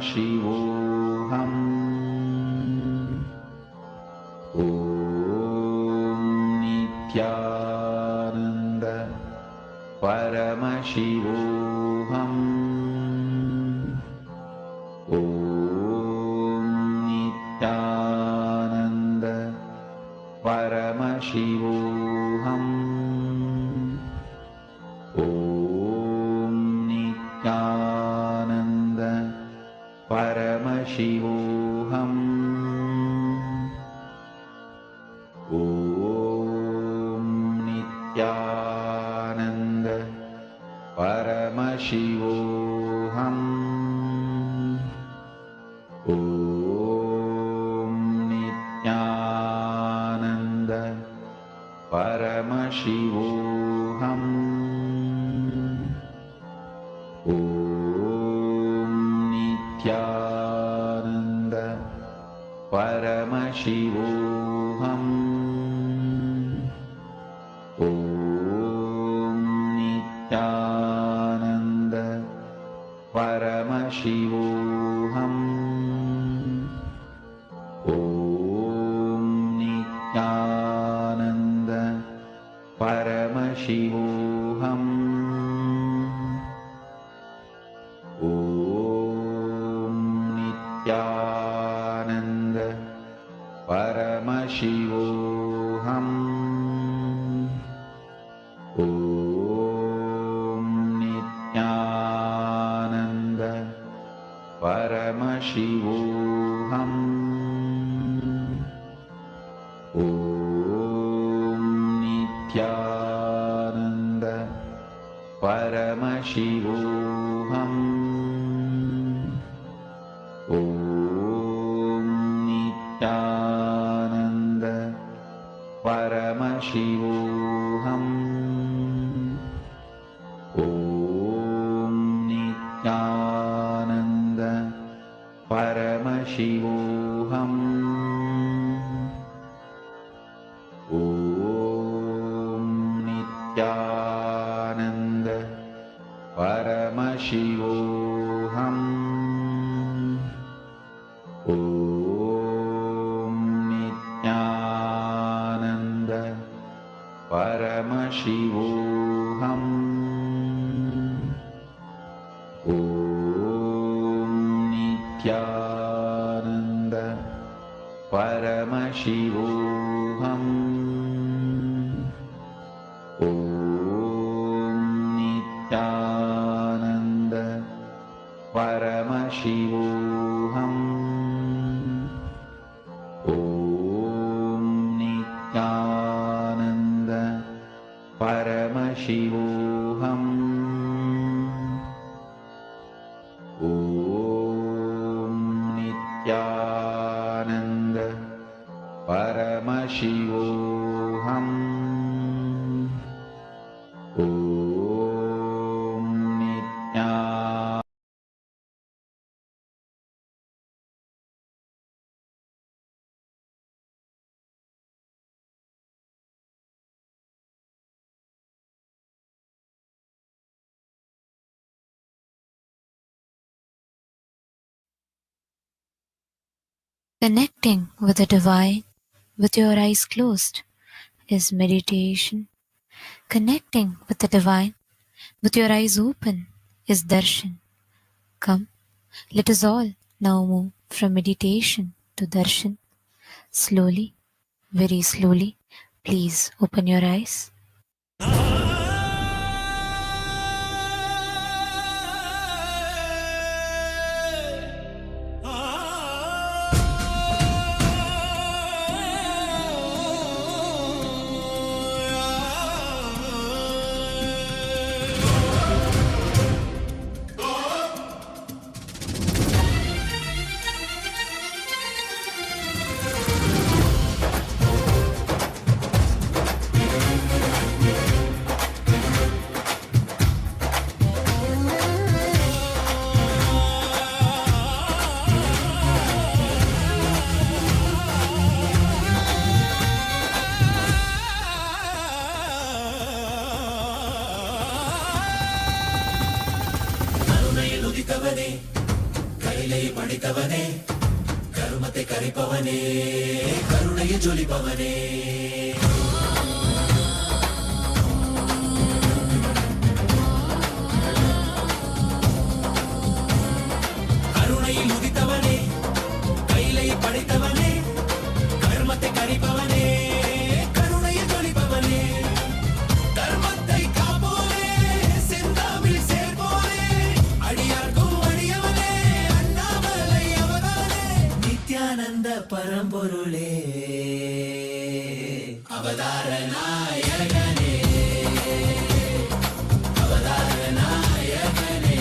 Paramashivoham. Om Nithyananda Paramashivoham. Om Nithyananda Paramashivoham. Om Nithyananda Paramashivoham. Om Nithyananda Paramashivoham. Om Nithyananda Paramashivoham. Om Nithyananda Paramashivoham. Om Nithyananda Paramashivoham. Om Nithyananda Paramashivoham. Om Nithyananda Paramashivoham. Om Nithyananda Paramashivoham. Om Nithyananda Paramashivoham. Om Nithyananda Paramashivoham. Om Nithyananda Paramashivoham. Om Nithyananda Paramashivoham. Om Nithyananda Paramashivoham. Om Nithyananda Paramashivoham. Om Nithyananda Paramashivoham. Om Nithyananda Paramashivoham. Om Nithyananda Paramashivoham. Om Nithyananda. Connecting with the divine with your eyes closed is meditation. Connecting with the divine with your eyes open is darshan. Come, let us all now move from meditation to darshan. Slowly, very slowly, please open your eyes. ಕೈಲೈ ಪಡಿತವನೇ ಕರುಮತೆ ಕರಿಪವನೇ ಕರುಣೆಯ ಜೊಲಿಪವನೇ ಕರುಣೆயில் உதித்தவனே கைலை படைத்தவனே கர்மத்தை கரிப்பவனே கருணையை ஜொலிப்பவனே கர்மத்தை காப்போனே செந்தாமில் சேர்ப்போனே அடியார்க்கும் அடியவனே அண்ணாமலை அவதானே நித்யானந்த பரம்பொருளே அவதார நாயகனே அவதார நாயகனே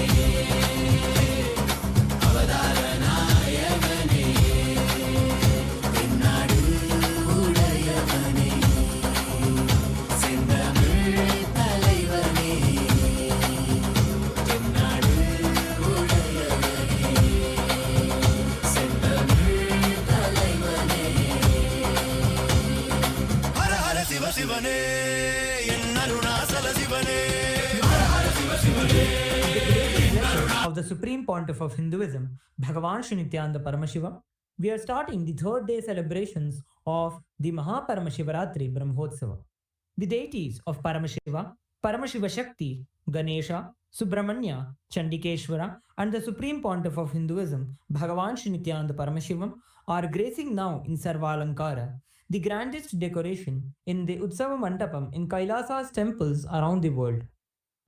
அவதார நாயகனே தென்னாடு உடையவனே செந்தமிழ் தலைவனே தென்னாடு உடையவனே செந்தமிழ் தலைவனே ஹர ஹர சிவ சிவனே என் அருணாசல சிவனே ஹர ஹர சிவ சிவனே of the Supreme Pontiff of Hinduism, Bhagavan Sri Nithyananda Paramashiva, we are starting the third day celebrations of the Maha Paramashivaratri Brahmotsava. The deities of Paramashiva, Paramashiva Shakti, Ganesha, Subramanya, Chandikeshwara, and the Supreme Pontiff of Hinduism, Bhagavan Sri Nithyananda Paramashivam, are gracing now in Sarvalankara, the grandest decoration in the Utsava Mandapam in Kailasa's temples around the world.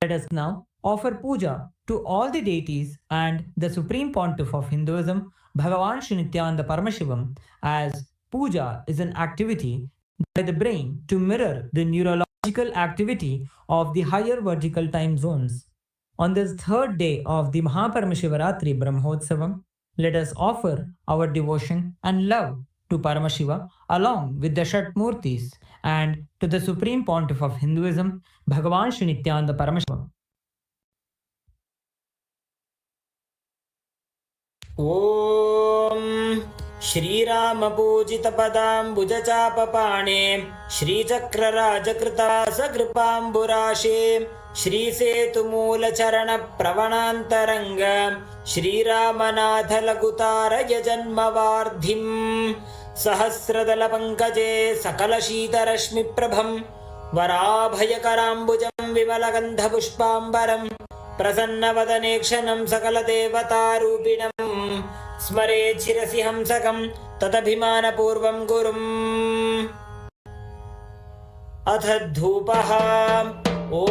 Let us now offer puja to all the deities and the Supreme Pontiff of Hinduism, Bhagavan Sri Nithyananda Paramashivam, as puja is an activity by the brain to mirror the neurological activity of the higher vertical time zones. On this third day of the Maha Paramashivaratri Brahmotsavam, let us offer our devotion and love to Paramashiva along with the Shatmurtis and to the Supreme Pontiff of Hinduism, Bhagavan Sri Nithyananda Paramashivam. ॐ श्रीरामपूजितपदाम्बुजचापपाणे श्रीचक्रराजकृतासकृपाम्बुराशे श्रीसेतुमूलचरणप्रवणान्तरङ्ग श्रीरामनाथलघुतारय जन्मवार्धिम् सहस्रदलपङ्कजे सकलशीतरश्मिप्रभं वराभयकराम्बुजं विमलगन्धपुष्पाम्बरम् प्रसन्नवदनेक्षणं सकलदेवतारूपिणं स्मरेत् शिरसि हंसकं तदभिमानपूर्वं गुरुम् अथ धूपः ॐ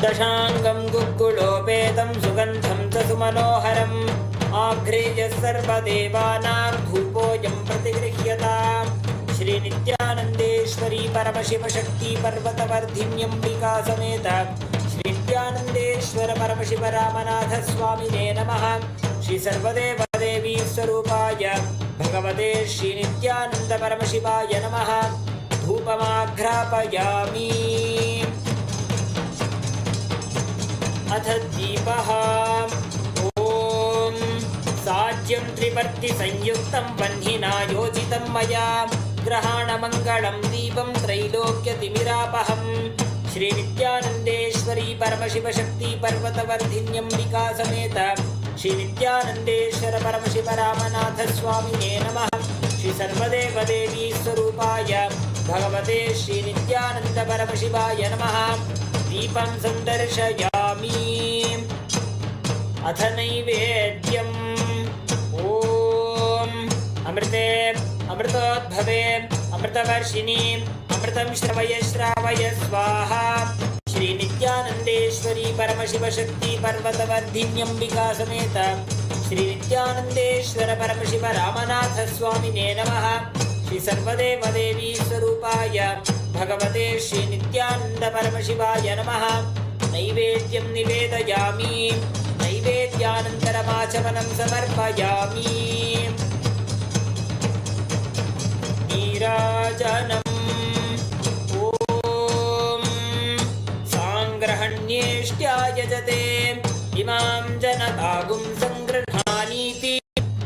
दशाङ्गं गुग्गुलोपेतं सुगन्धं च सुमनोहरम् आघ्रेयः सर्वदेवानां धूपोऽयं प्रतिगृह्यताम् श्रीनित्यानन्देश्वरी परमशिवशक्ति पर्वतवर्धिन्यम्बिका समेत श्रीनित्यानन्देश्वर परमशिव रामनाथ स्वामिने नमः। श्री सर्वदेवदेवी स्वरूपाय भगवते श्रीनित्यानन्द परमशिवाय नमः। धूपमाघ्रापयामि। अथ दीपः ॐ साज्यं त्रिवर्ति संयुक्तं वह्निना योजितं मया ग्रहाणमङ्गलं दीपं त्रैलोक्यतिमिरापहम् श्रीनित्यानन्देश्वरी परमशिवशक्ति पर्वतवर्धिन्यम्बिका समेत श्रीनित्यानन्देश्वर परमशिव रामनाथ स्वामिने नमः। श्री सर्वदेवदेवी स्वरूपाय भगवते श्रीनित्यानन्द परमशिवाय नमः। दीपं सन्दर्शयामि। अथ नैवेद्यम् ॐ अमृते अमृतोद्भवे अमृतवर्षिणी अमृतं श्रवय श्रावय स्वाहा। श्रीनित्यानन्देश्वरी परमशिवशक्ति पर्वतवर्धिन्यम्बिका समेत श्रीनित्यानन्देश्वर परमशिव रामनाथ स्वामिने नमः। श्री सर्वदेवदेवी स्वरूपाय भगवते श्रीनित्यानन्द परमशिवाय नमः। नैवेद्यं निवेदयामि। नैवेद्यानन्तरमाचमनं समर्पयामि। नीराजनम् ॐ साङ्ग्रहण्येष्ट्यायजते इमां जनतागुं सङ्गृह्णानीति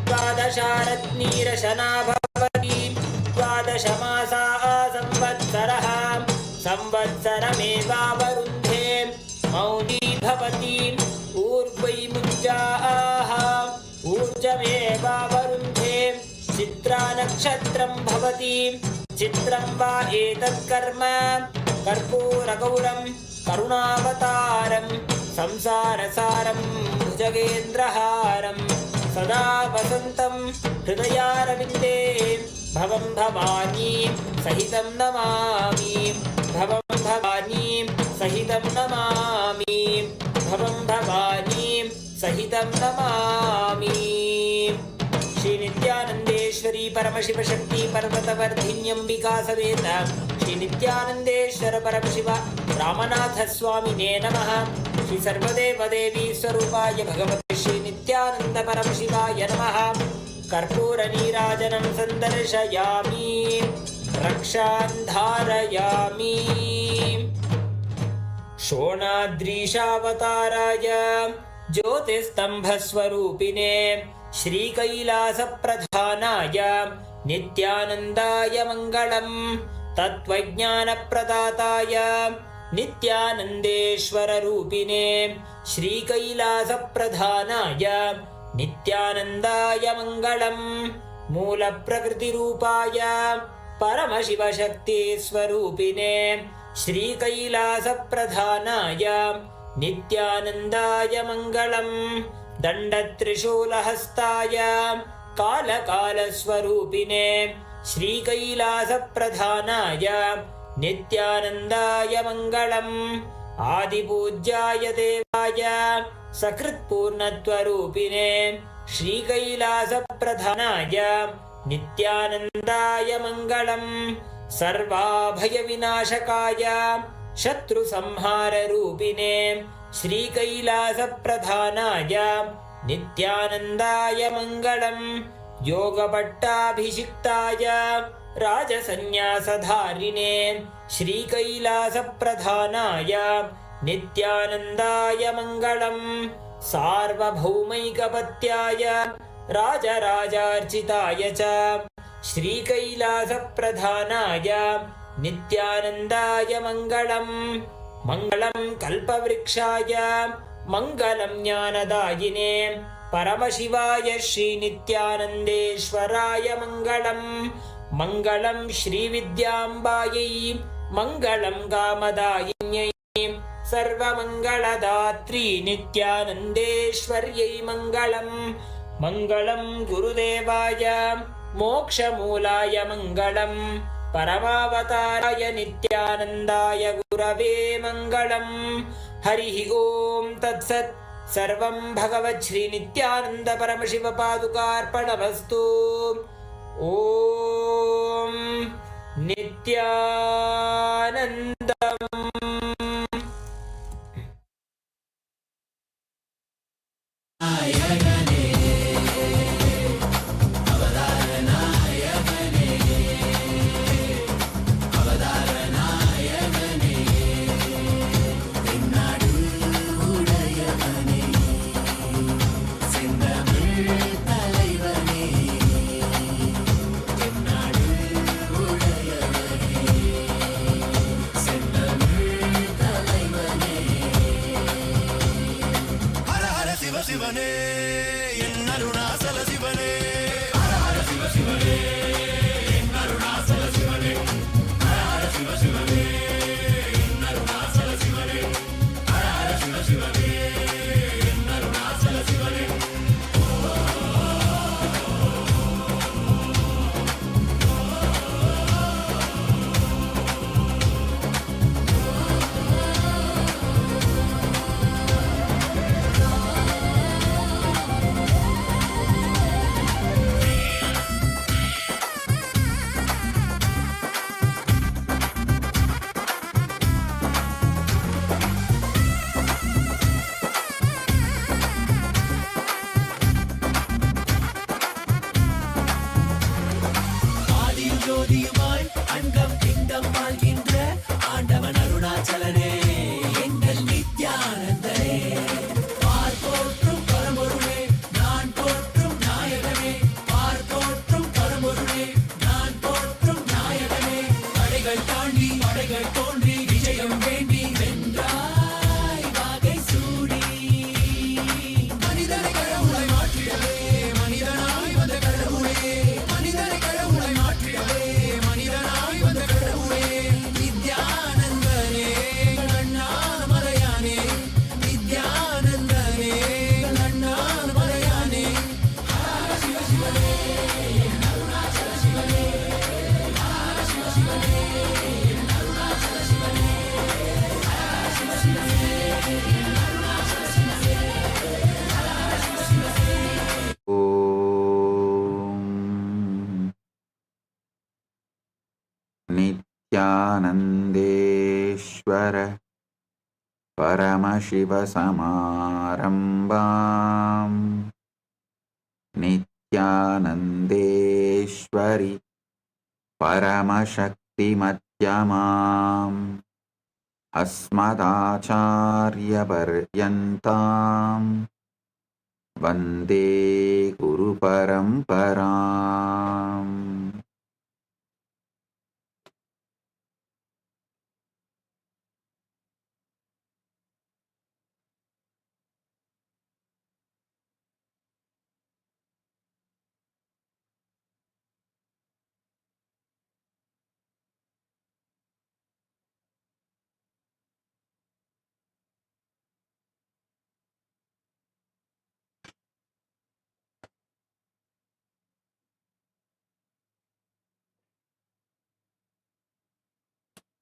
द्वादशारत्नीरशना भवति। द्वादशमासा संवत्सरः संवत्सरमेवावरुन्धे मौनी भवति ऊर्ध्वै मुञ्जाः ऊर्जमेवावरुन्धे चित्रा नक्षत्रं भवति चित्रं वा एतत् कर्म कर्पूरगौरं करुणावतारं संसारसारं भुजगेन्द्रहारं सदा वसन्तं हृदयारविन्दे भवं भवानी सहितं नमामि भवं भवानी सहितं नमामि भवं भवानी सहितं नमामि। श्री नित्यानंदेश्वरी परमशिव शक्ति पर्वतवर्धिन्यंबिका समेत श्री नित्यानंदेश्वर परमशिव रामनाथ स्वामिने नमः। श्री सर्वदेव देवी स्वरूपाय भगवते श्री नित्यानंद परमशिवाय नमः। कर्पूर नीराजनं संदर्शयामि रक्षां धारयामि। शोणाद्रीशावताराय ज्योतिस्तंभस्वरूपिणे श्रीकैलासप्रधानाय नित्यानन्दाय मङ्गलम्। तत्त्वज्ञानप्रदाताय नित्यानन्देश्वररूपिणे श्रीकैलासप्रधानाय नित्यानन्दाय मङ्गलम्। मूलप्रकृतिरूपाय परमशिवशक्तिस्वरूपिणे श्रीकैलासप्रधानाय नित्यानन्दाय मङ्गलम्। दण्डत्रिशूलहस्ताय कालकालस्वरूपिणे श्रीकैलासप्रधानाय नित्यानन्दाय मङ्गलम्। आदिपूज्याय देवाय सकृत्पूर्णत्वरूपिणे श्रीकैलासप्रधानाय नित्यानन्दाय मङ्गलम्। सर्वाभयविनाशकाय शत्रुसंहाररूपिणे श्रीकैलासप्रधानाय नित्यानन्दाय मङ्गलम्। योगपट्टाभिषिक्ताय राजसन्न्यासधारिणे श्रीकैलासप्रधानाय नित्यानन्दाय मङ्गलम्। सार्वभौमैकपत्याय राजराजार्चिताय च श्रीकैलासप्रधानाय नित्यानन्दाय मङ्गलम्। मङ्गलं कल्पवृक्षाय मङ्गलं ज्ञानदायिने परमशिवाय श्रीनित्यानन्देश्वराय मङ्गलम्। मङ्गलं श्रीविद्याम्बायै मङ्गलं कामदायिन्यै सर्वमङ्गलदात्री नित्यानन्देश्वर्यै मङ्गलम्। मङ्गलं गुरुदेवाय मोक्षमूलाय मङ्गलम्। परमावताराय नित्यानन्दाय गुरवे मङ्गलम्। हरिः ॐ तत्सत्। सर्वं भगवत् श्री नित्यानन्द परमशिव पादुकार्पणमस्तु। ॐ नित्यानन्दम्। शिवने एन्नरुणाचल शिवने हर हर शिव शिवने एन्नरुणाचल शिवने हर हर शिव शिवने एन्नरुणाचल शिवने हर हर शिव शिवने एन्नरुणाचल शिवने। Om Nithyanandeshwara Paramashiva Samarambam Nithyanandeshwari Paramashakti Madhyamam Asmadacharya Paryantam Vande Guru Paramparam.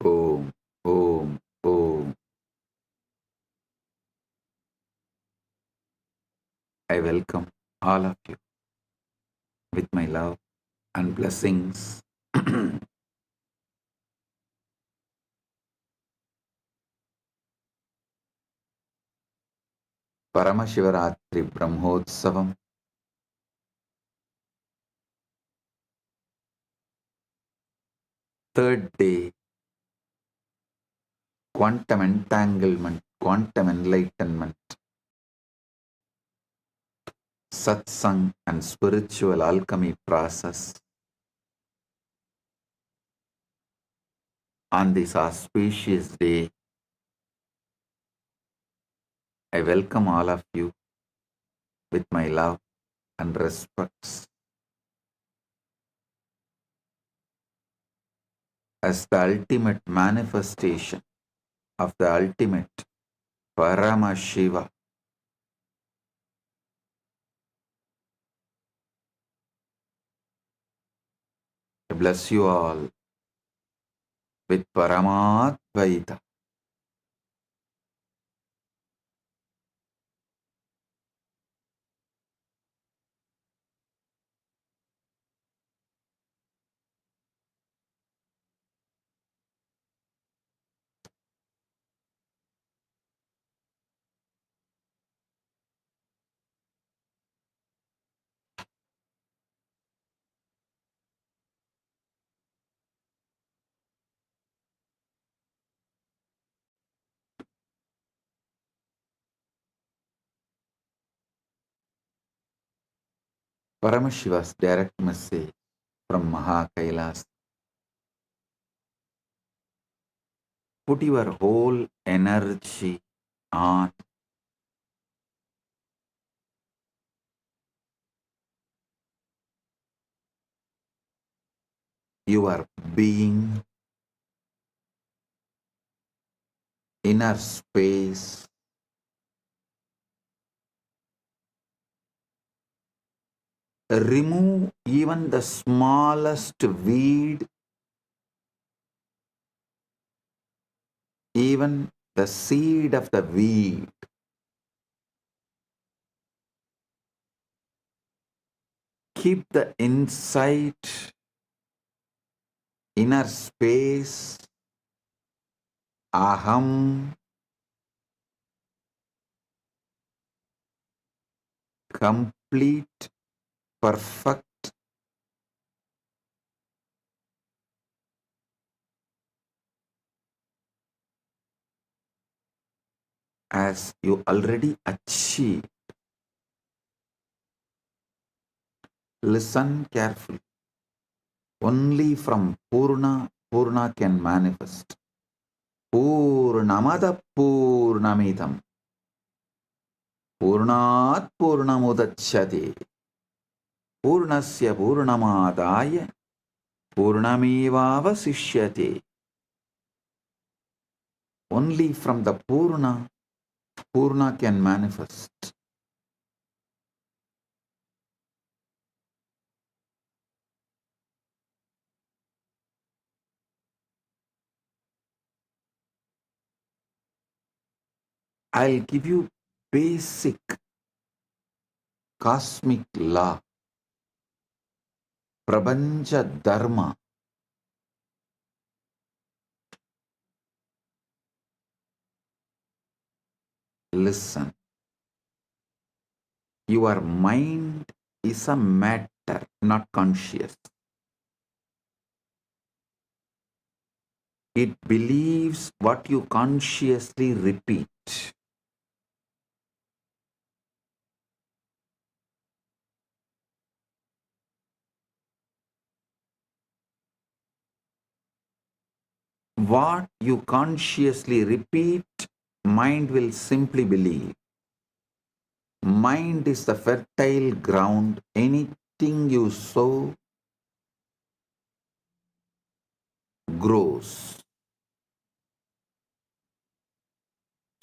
Om, Om, Om. I welcome all of you with my love and blessings. Paramashivaratri Brahmotsavam, third day, quantum entanglement, quantum enlightenment, Satsang and spiritual alchemy process. On this auspicious day, I welcome all of you with my love and respects. As the ultimate manifestation of the ultimate Paramashiva, I bless you all with Paramadvaita. Paramashiva's direct message from Maha Kailasas. Put your whole energy on your being, inner space, remove even the smallest weed, even the seed of the weed. Keep the insight, inner space, aham, complete, perfect, as you already achieved. Listen carefully. Only from Purna, Purna can manifest. Purnamada Purnamidam. Purnat Purnamudachyate. Purnasya Purnamadaya. Purnamevavasishyate. Only from the Purna, Purna can manifest. I'll give you basic cosmic law, Prabanja Dharma. Listen, your mind is a matter, not conscious. It believes what you consciously repeat. What you consciously repeat, mind will simply believe. Mind is the fertile ground. Anything you sow grows.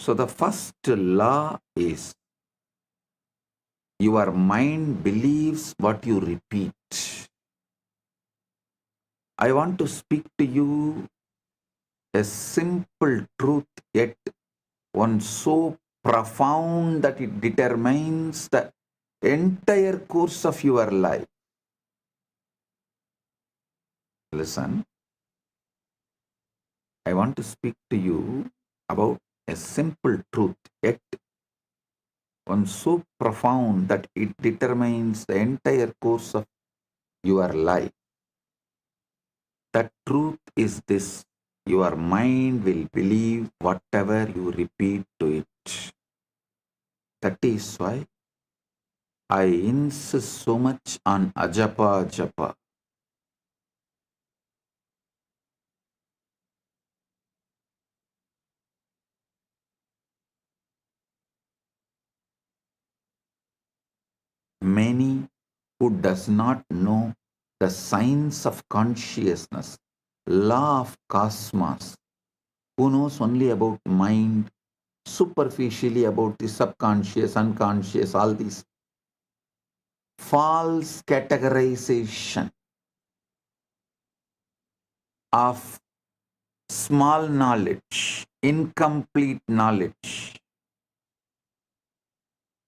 So the first law is your mind believes what you repeat. I want to speak to you a simple truth, yet one so profound that it determines the entire course of your life. Listen, I want to speak to you about a simple truth, yet one so profound that it determines the entire course of your life. The truth is this: your mind will believe whatever you repeat to it. That is why I insist so much on ajapa japa. Many who does not know the science of consciousness, law of cosmos, who knows only about mind, superficially about the subconscious, unconscious, all these false categorization of small knowledge, incomplete knowledge.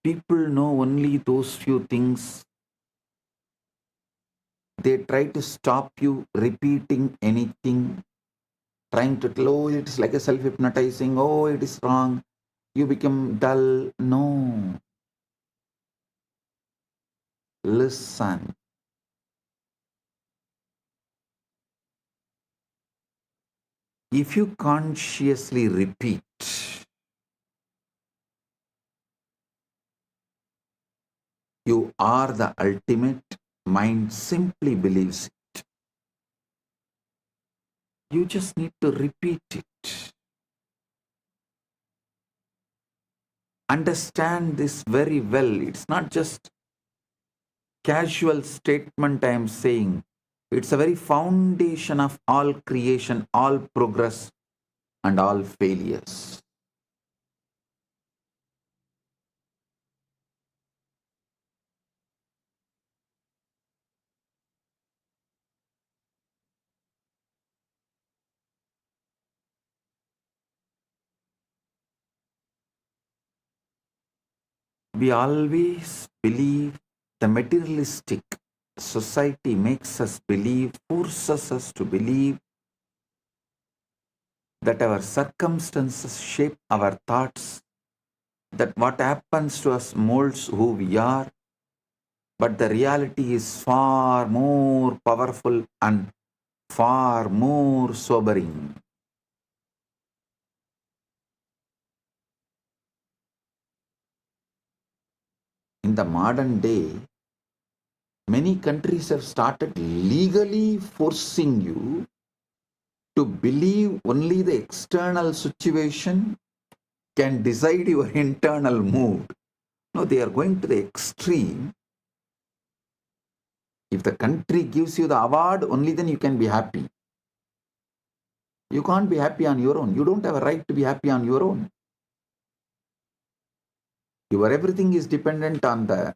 People know only those few things. They try to stop you repeating anything, trying to tell, oh, it's like a self-hypnotizing, oh, it is wrong, you become dull. No. Listen. If you consciously repeat, you are the ultimate, mind simply believes it. You just need to repeat it. Understand this very well. It's not just casual statement I am saying. It's a very foundation of all creation, all progress, and all failures. We always believe the materialistic society makes us believe, forces us to believe that our circumstances shape our thoughts, that what happens to us molds who we are, but the reality is far more powerful and far more sobering. In the modern day, many countries have started legally forcing you to believe only the external situation can decide your internal mood. No, they are going to the extreme. If the country gives you the award, only then you can be happy. You can't be happy on your own. You don't have a right to be happy on your own. Your everything is dependent on the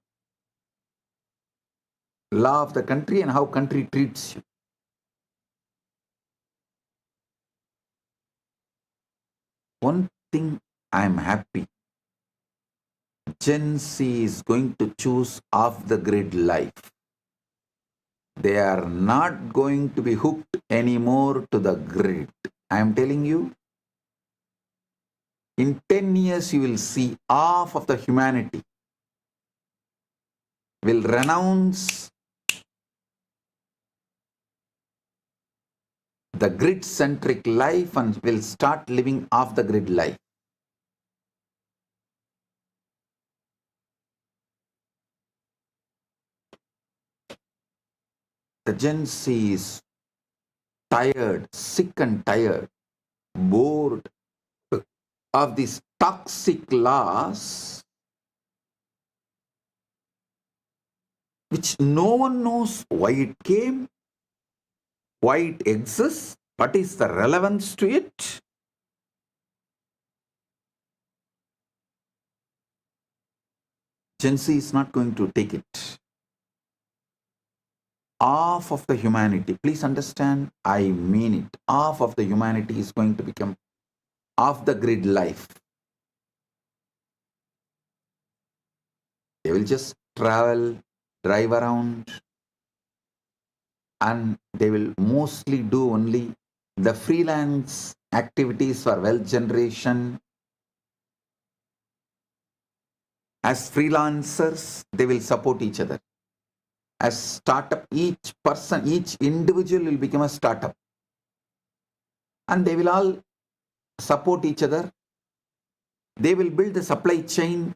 law of the country and how country treats you. One thing I am happy, Gen Z is going to choose off the grid life. They are not going to be hooked anymore to the grid. I am telling you, in 10 years you will see half of the humanity will renounce the grid-centric life and will start living off the grid life. The Gen Z is tired, sick and tired, bored of these toxic laws which no one knows why it came, why it exists, what is the relevance to it. Gen Z is not going to take it. Half of the humanity, please understand, I mean it, half of the humanity is going to become off the grid life. They will just travel, drive around, and they will mostly do only the freelance activities for wealth generation. As freelancers, they will support each other. As startup, each person, each individual will become a startup. And they will all support each other. They will build the supply chain.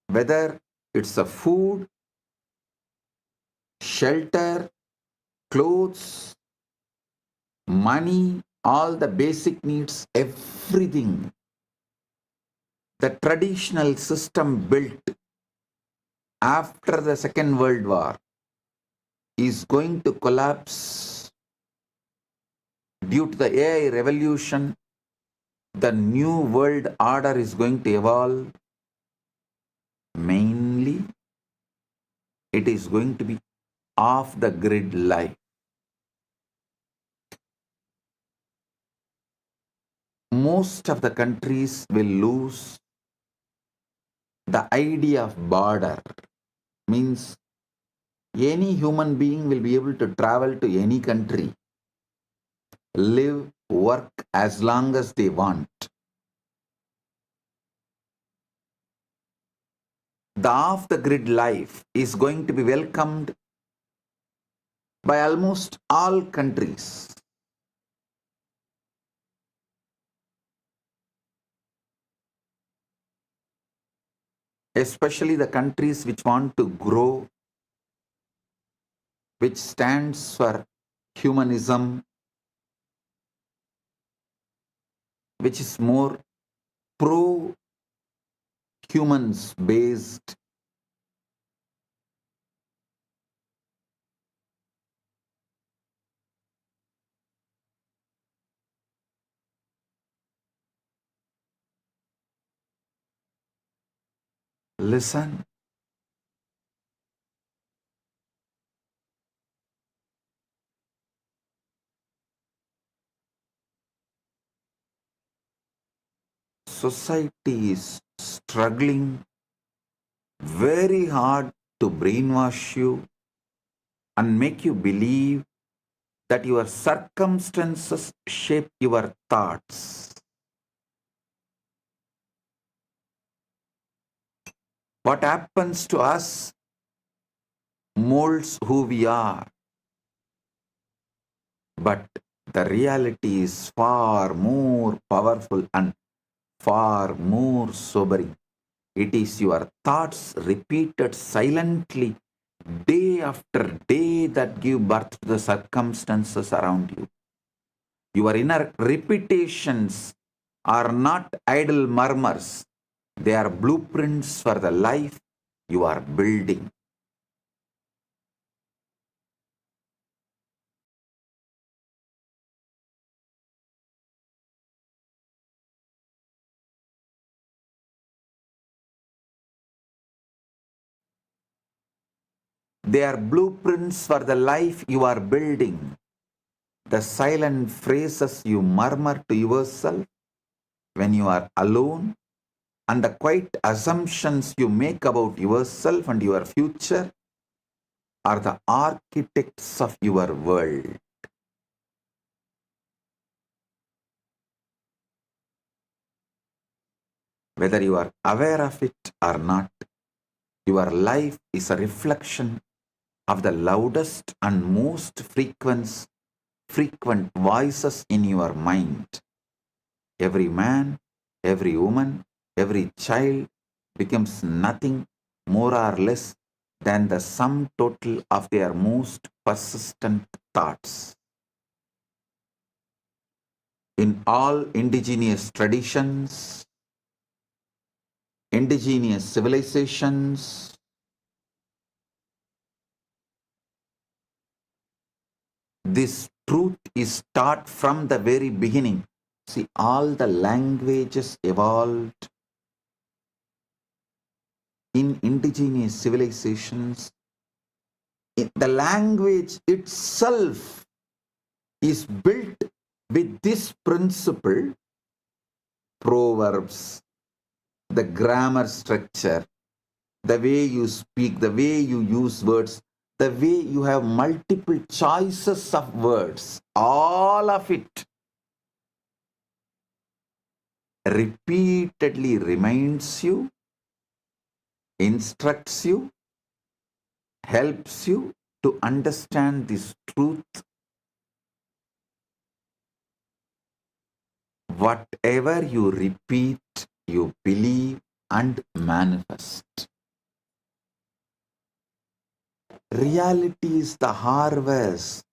Whether it's a food, shelter, clothes, money, all the basic needs, everything. The traditional system built after the Second World War is going to collapse due to the AI revolution. The new world order is going to evolve. Mainly, it is going to be off the grid life. Most of the countries will lose the idea of border. Means any human being will be able to travel to any country, live, work as long as they want. The off-the-grid life is going to be welcomed by almost all countries. Especially the countries which want to grow, which stands for humanism, which is more pro-humans based. Listen, society is struggling very hard to brainwash you and make you believe that your circumstances shape your thoughts. What happens to us molds who we are. But the reality is far more powerful and far more sobering. It is your thoughts repeated silently day after day that give birth to the circumstances around you. Your inner repetitions are not idle murmurs. They are blueprints for the life you are building. They are blueprints for the life you are building. the silent phrases you murmur to yourself when you are alone, and the quiet assumptions you make about yourself and your future are the architects of your world. Whether you are aware of it or not, your life is a reflection of the loudest and most frequent voices in your mind. Every man, every woman, every child becomes nothing more or less than the sum total of their most persistent thoughts. In all indigenous traditions, indigenous civilizations, this truth is taught from the very beginning. See, all the languages evolved in indigenous civilizations. The language itself is built with this principle: proverbs, the grammar structure, the way you speak, the way you use words, the way you have multiple choices of words, all of it repeatedly reminds you, instructs you, helps you to understand this truth. Whatever you repeat, you believe and manifest. Reality is the harvest.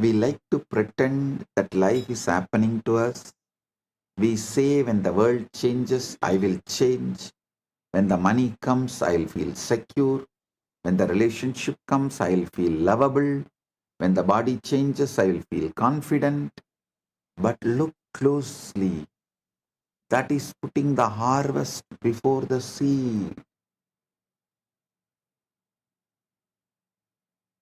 We like to pretend that life is happening to us. We say, when the world changes, I will change. When the money comes, I'll feel secure. When the relationship comes, I'll feel lovable. When the body changes, I will feel confident. But look closely. That is putting the harvest before the seed.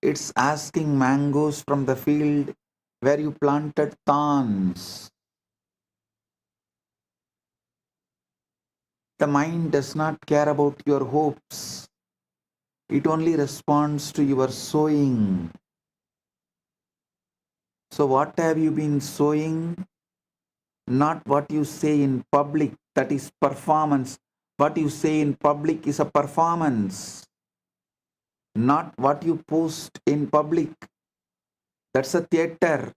It's asking mangoes from the field where you planted thorns. The mind does not care about your hopes. It only responds to your sowing. So what have you been sowing? Not what you say in public, that is performance. What you say in public is a performance. Not what you post in public, that's a theater.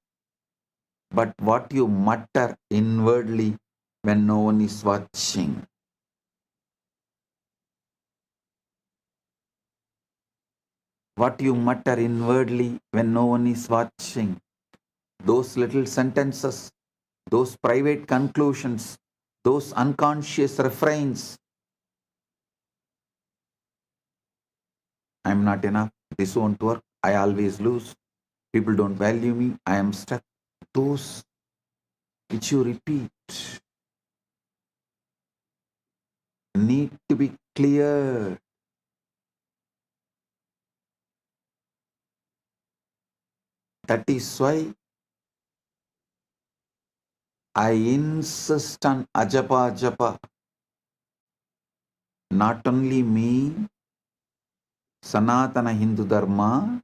But what you mutter inwardly when no one is watching. What you mutter inwardly when no one is watching. Those little sentences, those private conclusions, those unconscious refrains. I'm not enough. This won't work. I always lose. People don't value me. I am stuck. Those which you repeat need to be cleared. That is why I insist on ajapa japa. Not only me, Sanatana Hindu Dharma,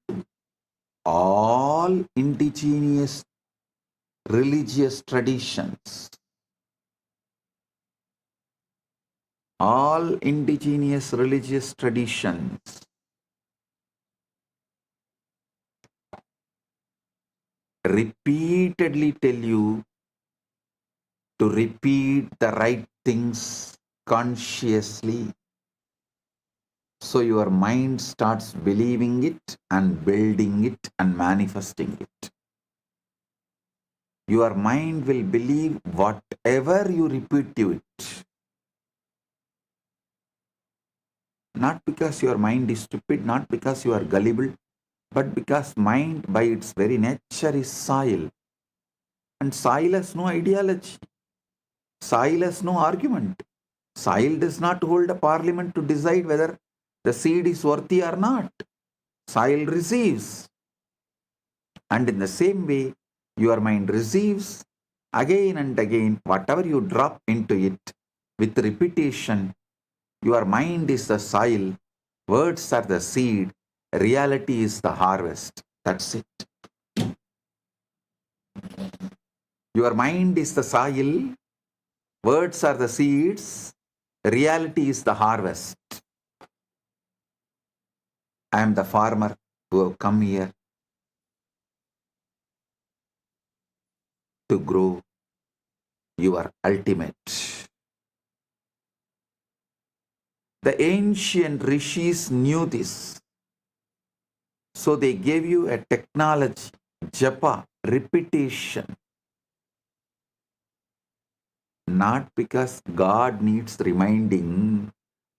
all indigenous religious traditions, all indigenous religious traditions repeatedly tell you to repeat the right things consciously. So your mind starts believing it and building it and manifesting it. Your mind will believe whatever you repeat to it. Not because your mind is stupid, not because you are gullible, but because mind by its very nature is soil. And soil has no ideology. Soil has no argument. Soil does not hold a parliament to decide whether the seed is worthy or not. soil receives. And in the same way, your mind receives again and again whatever you drop into it with repetition. Your mind is the soil, words are the seed, reality is the harvest. That's it. Your mind is the soil, words are the seeds, reality is the harvest. I am the farmer who have come here to grow your ultimate. The ancient rishis knew this. So they gave you a technology, japa, repetition. Not because God needs reminding,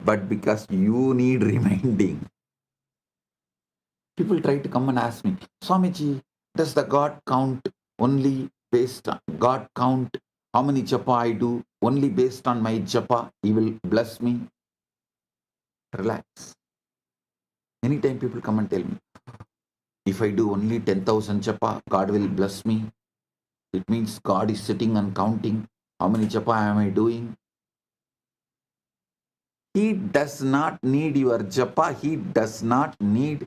but because you need reminding. People try to come and ask me, Swamiji, does the God count only based on God count how many japa I do only based on my japa? He will bless me. Relax. Anytime people come and tell me, if I do only 10,000 japa, God will bless me. It means God is sitting and counting how many japa am I doing. He does not need your japa. He does not need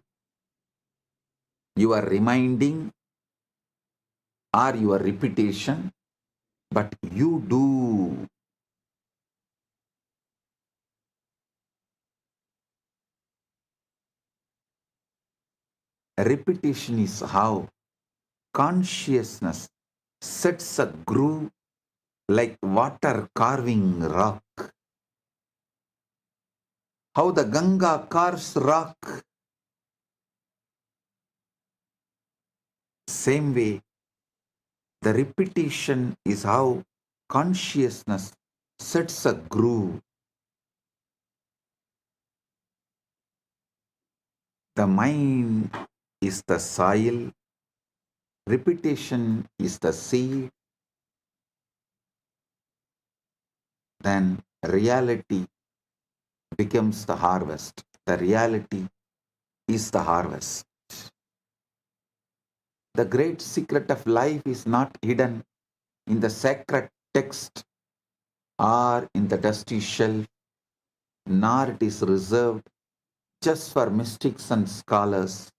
your reminding or your repetition, but you do. Repetition is how consciousness sets a groove like water carving rock. How the Ganga carves rock. Same way, the repetition is how consciousness sets a groove. The mind is the soil, repetition is the seed, then reality becomes the harvest. The reality is the harvest. The great secret of life is not hidden in the sacred text or in the dusty shelf, nor it is reserved just for mystics and scholars.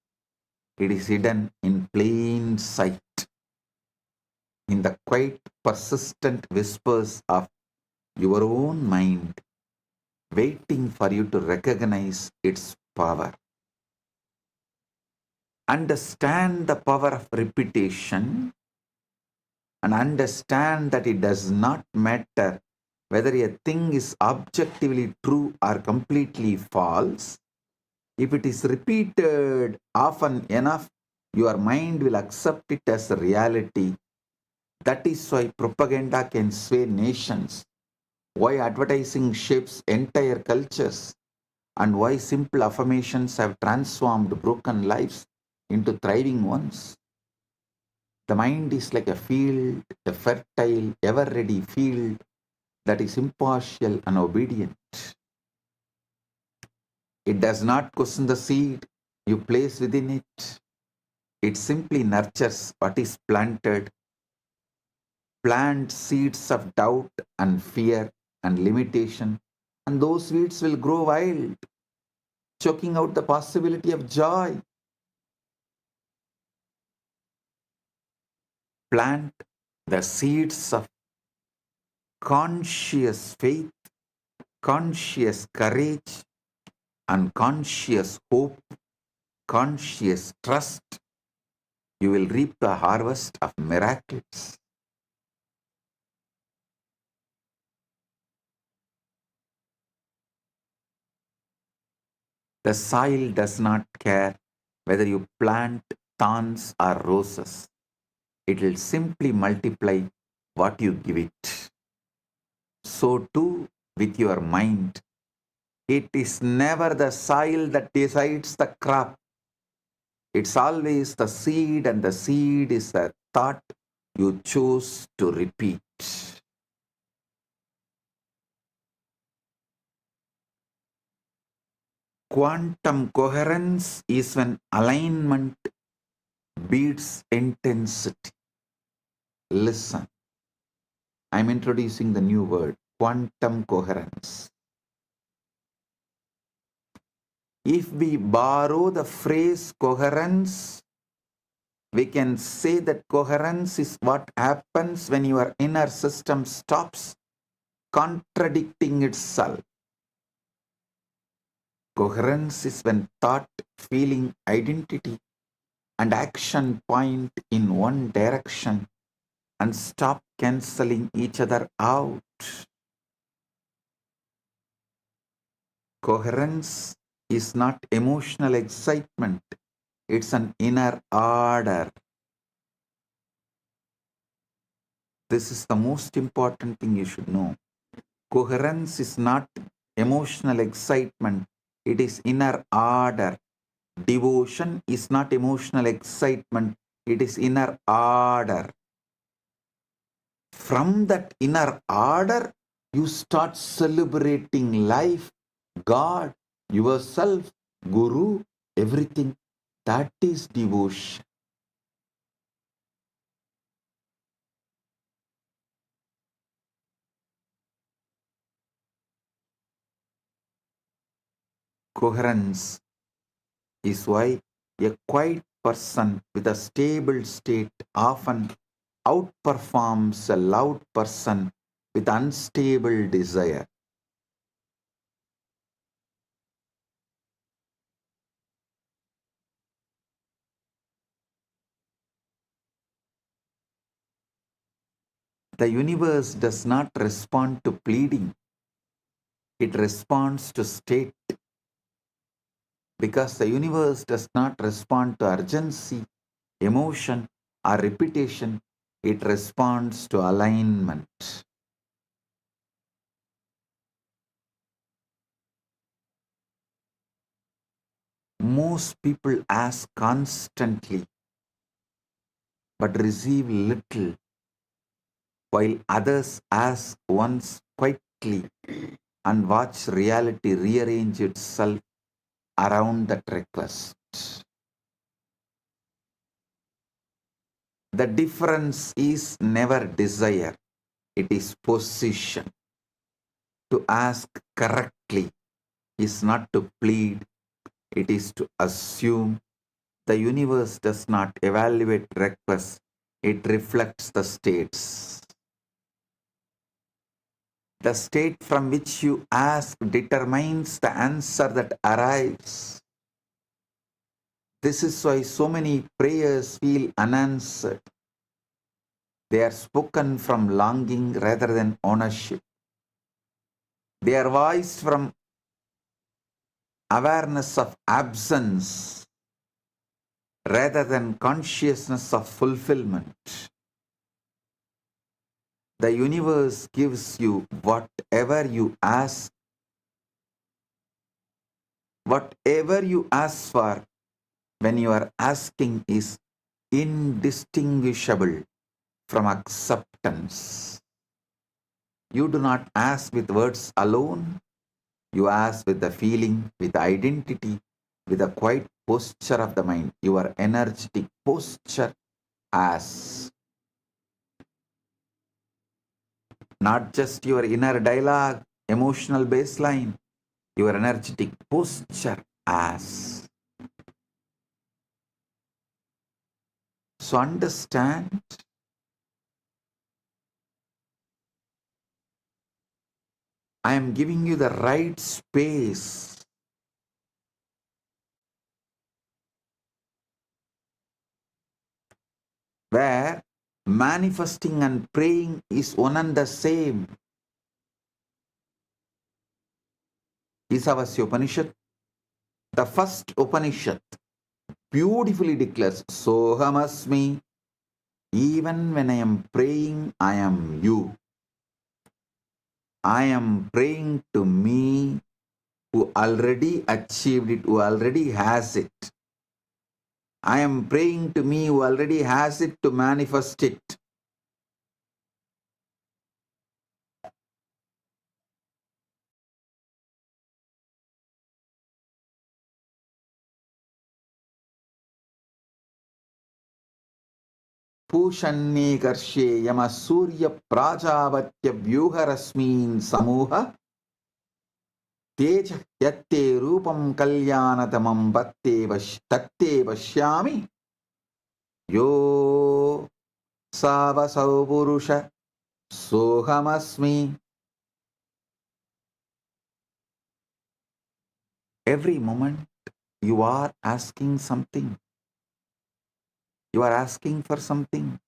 It is hidden in plain sight, in the quiet, persistent whispers of your own mind, waiting for you to recognize its power. Understand the power of repetition and understand that it does not matter whether a thing is objectively true or completely false. If it is repeated often enough, your mind will accept it as a reality. That is why propaganda can sway nations, why advertising shapes entire cultures, and why simple affirmations have transformed broken lives into thriving ones. The mind is like a field, a fertile, ever-ready field that is impartial and obedient. It does not question the seed you place within it. It simply nurtures what is planted. Plant seeds of doubt and fear and limitation, and those weeds will grow wild, choking out the possibility of joy. Plant the seeds of conscious faith, conscious courage, and conscious hope, conscious trust. You will reap the harvest of miracles. The soil does not care whether you plant thorns or roses. It will simply multiply what you give it. So too with your mind. It is never the soil that decides the crop. It's always the seed, and the seed is a thought you choose to repeat. Quantum coherence is when alignment beats intensity. Listen, I'm introducing the new word, quantum coherence. If we borrow the phrase coherence, we can say that coherence is what happens when your inner system stops contradicting itself. Coherence is when thought, feeling, identity, and action point in one direction and stop cancelling each other out. Coherence is not emotional excitement, it's an inner order. This is the most important thing you should know. Coherence is not emotional excitement, it is inner order. Devotion is not emotional excitement, it is inner order. From that inner order, you start celebrating life, God, yourself, Guru, everything. That is devotion. Coherence is why a quiet person with a stable state often outperforms a loud person with unstable desire. The universe does not respond to pleading, it responds to state. Because the universe does not respond to urgency, emotion, or repetition, it responds to alignment. Most people ask constantly but receive little, while others ask once quietly and watch reality rearrange itself around that request. The difference is never desire, it is position. To ask correctly is not to plead, it is to assume. The universe does not evaluate requests, it reflects the states. The state from which you ask determines the answer that arrives. This is why so many prayers feel unanswered. They are spoken from longing rather than ownership. They are voiced from awareness of absence rather than consciousness of fulfillment. The universe gives you whatever you ask. Whatever you ask for when you are asking is indistinguishable from acceptance. You do not ask with words alone. You ask with the feeling, with the identity, with the quiet posture of the mind. Your energetic posture as not just your inner dialogue, emotional baseline, your energetic posture as. So understand, I am giving you the right space where manifesting and praying is one and the same. Isavasya Upanishad, the first Upanishad, beautifully declares, Sohamasmi, even when I am praying, I am you. I am praying to me who already achieved it, who already has it. I am praying to me who already has it to manifest it. Pushanye karshe yama surya prajavatya vyuharasmin samuha teja yatte rupam kalyanatamam tatte vashyami yo savasau purusha sohamasmi. Every moment you are asking something. You are asking for something,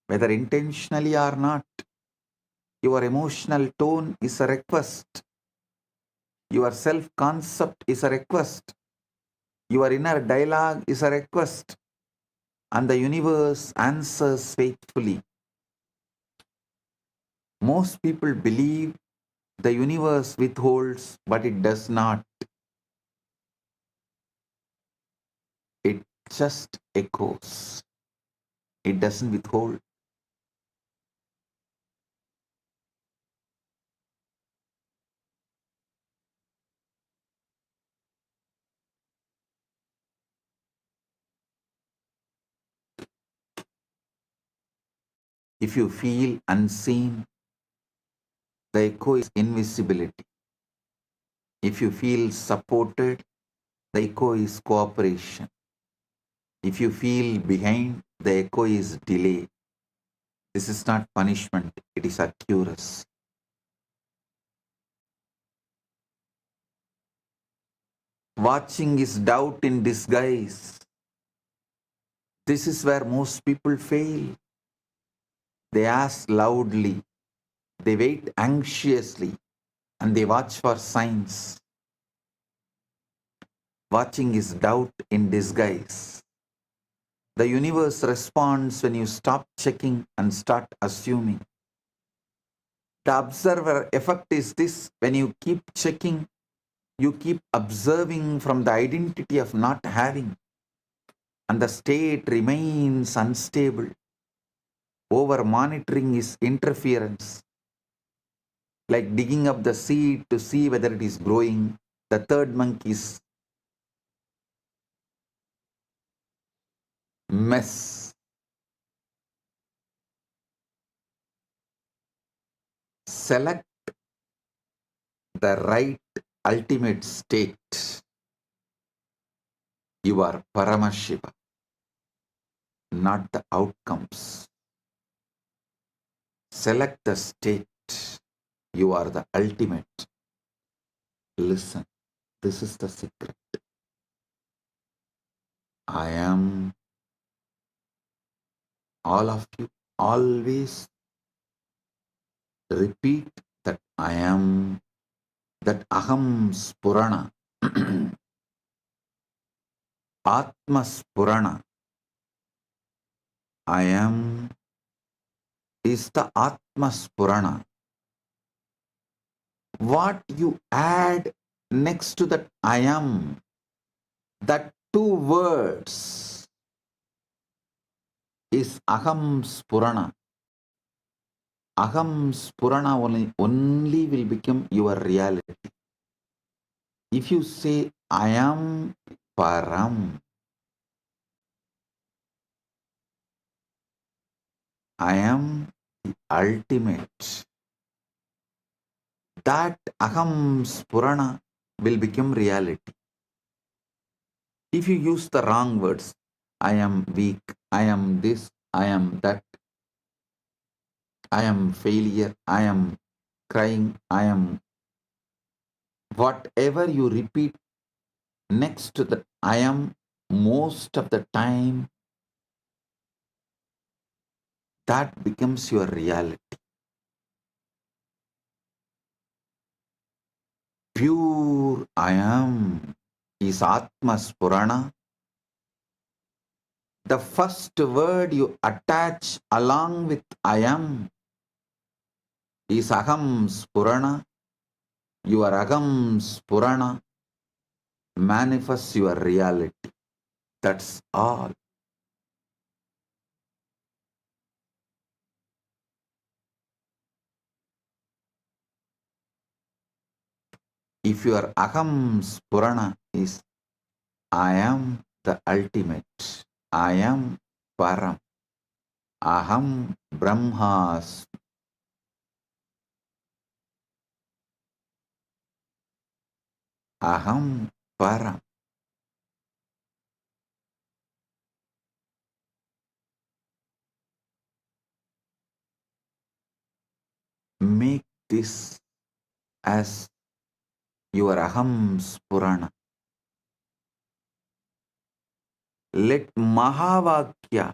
whether intentionally or not. Your emotional tone is a request. Your self-concept is a request. Your inner dialogue is a request. And the universe answers faithfully. Most people believe the universe withholds, but it does not. It just echoes. It doesn't withhold. If you feel unseen, the echo is invisibility. If you feel supported, the echo is cooperation. If you feel behind, the echo is delay. This is not punishment, it is accuracy. Watching is doubt in disguise. This is where most people fail. They ask loudly, they wait anxiously, and they watch for signs. Watching is doubt in disguise. The universe responds when you stop checking and start assuming. The observer effect is this: when you keep checking, you keep observing from the identity of not having, and the state remains unstable. Over monitoring is interference, like digging up the seed to see whether it is growing. The third monkey's mess. Select the right ultimate state. You are Paramashiva, not the outcomes. Select the state. You are the ultimate. Listen, this is the secret. I am. All of you always repeat that I am, that Aham Spurana, Atma Spurana. I am is the Atma Spurana. What you add next to that I am, that two words is Aham Spurana. Aham Spurana only will become your reality. If you say I am Param, I am the ultimate, that Aham Spurana will become reality. If you use the wrong words, I am weak, I am this, I am that, I am failure, I am crying, I am, whatever you repeat next to the I am, most of the time, that becomes your reality. Pure I am is Atma Spurana. The first word you attach along with I am is Aham Spurana. Your Aham Spurana manifests your reality. That's all. If your Aham Spurana is I am the ultimate, I am Param, Aham Brahmas. Aham Param. Make this as your Aham Spurana. Let Mahavakya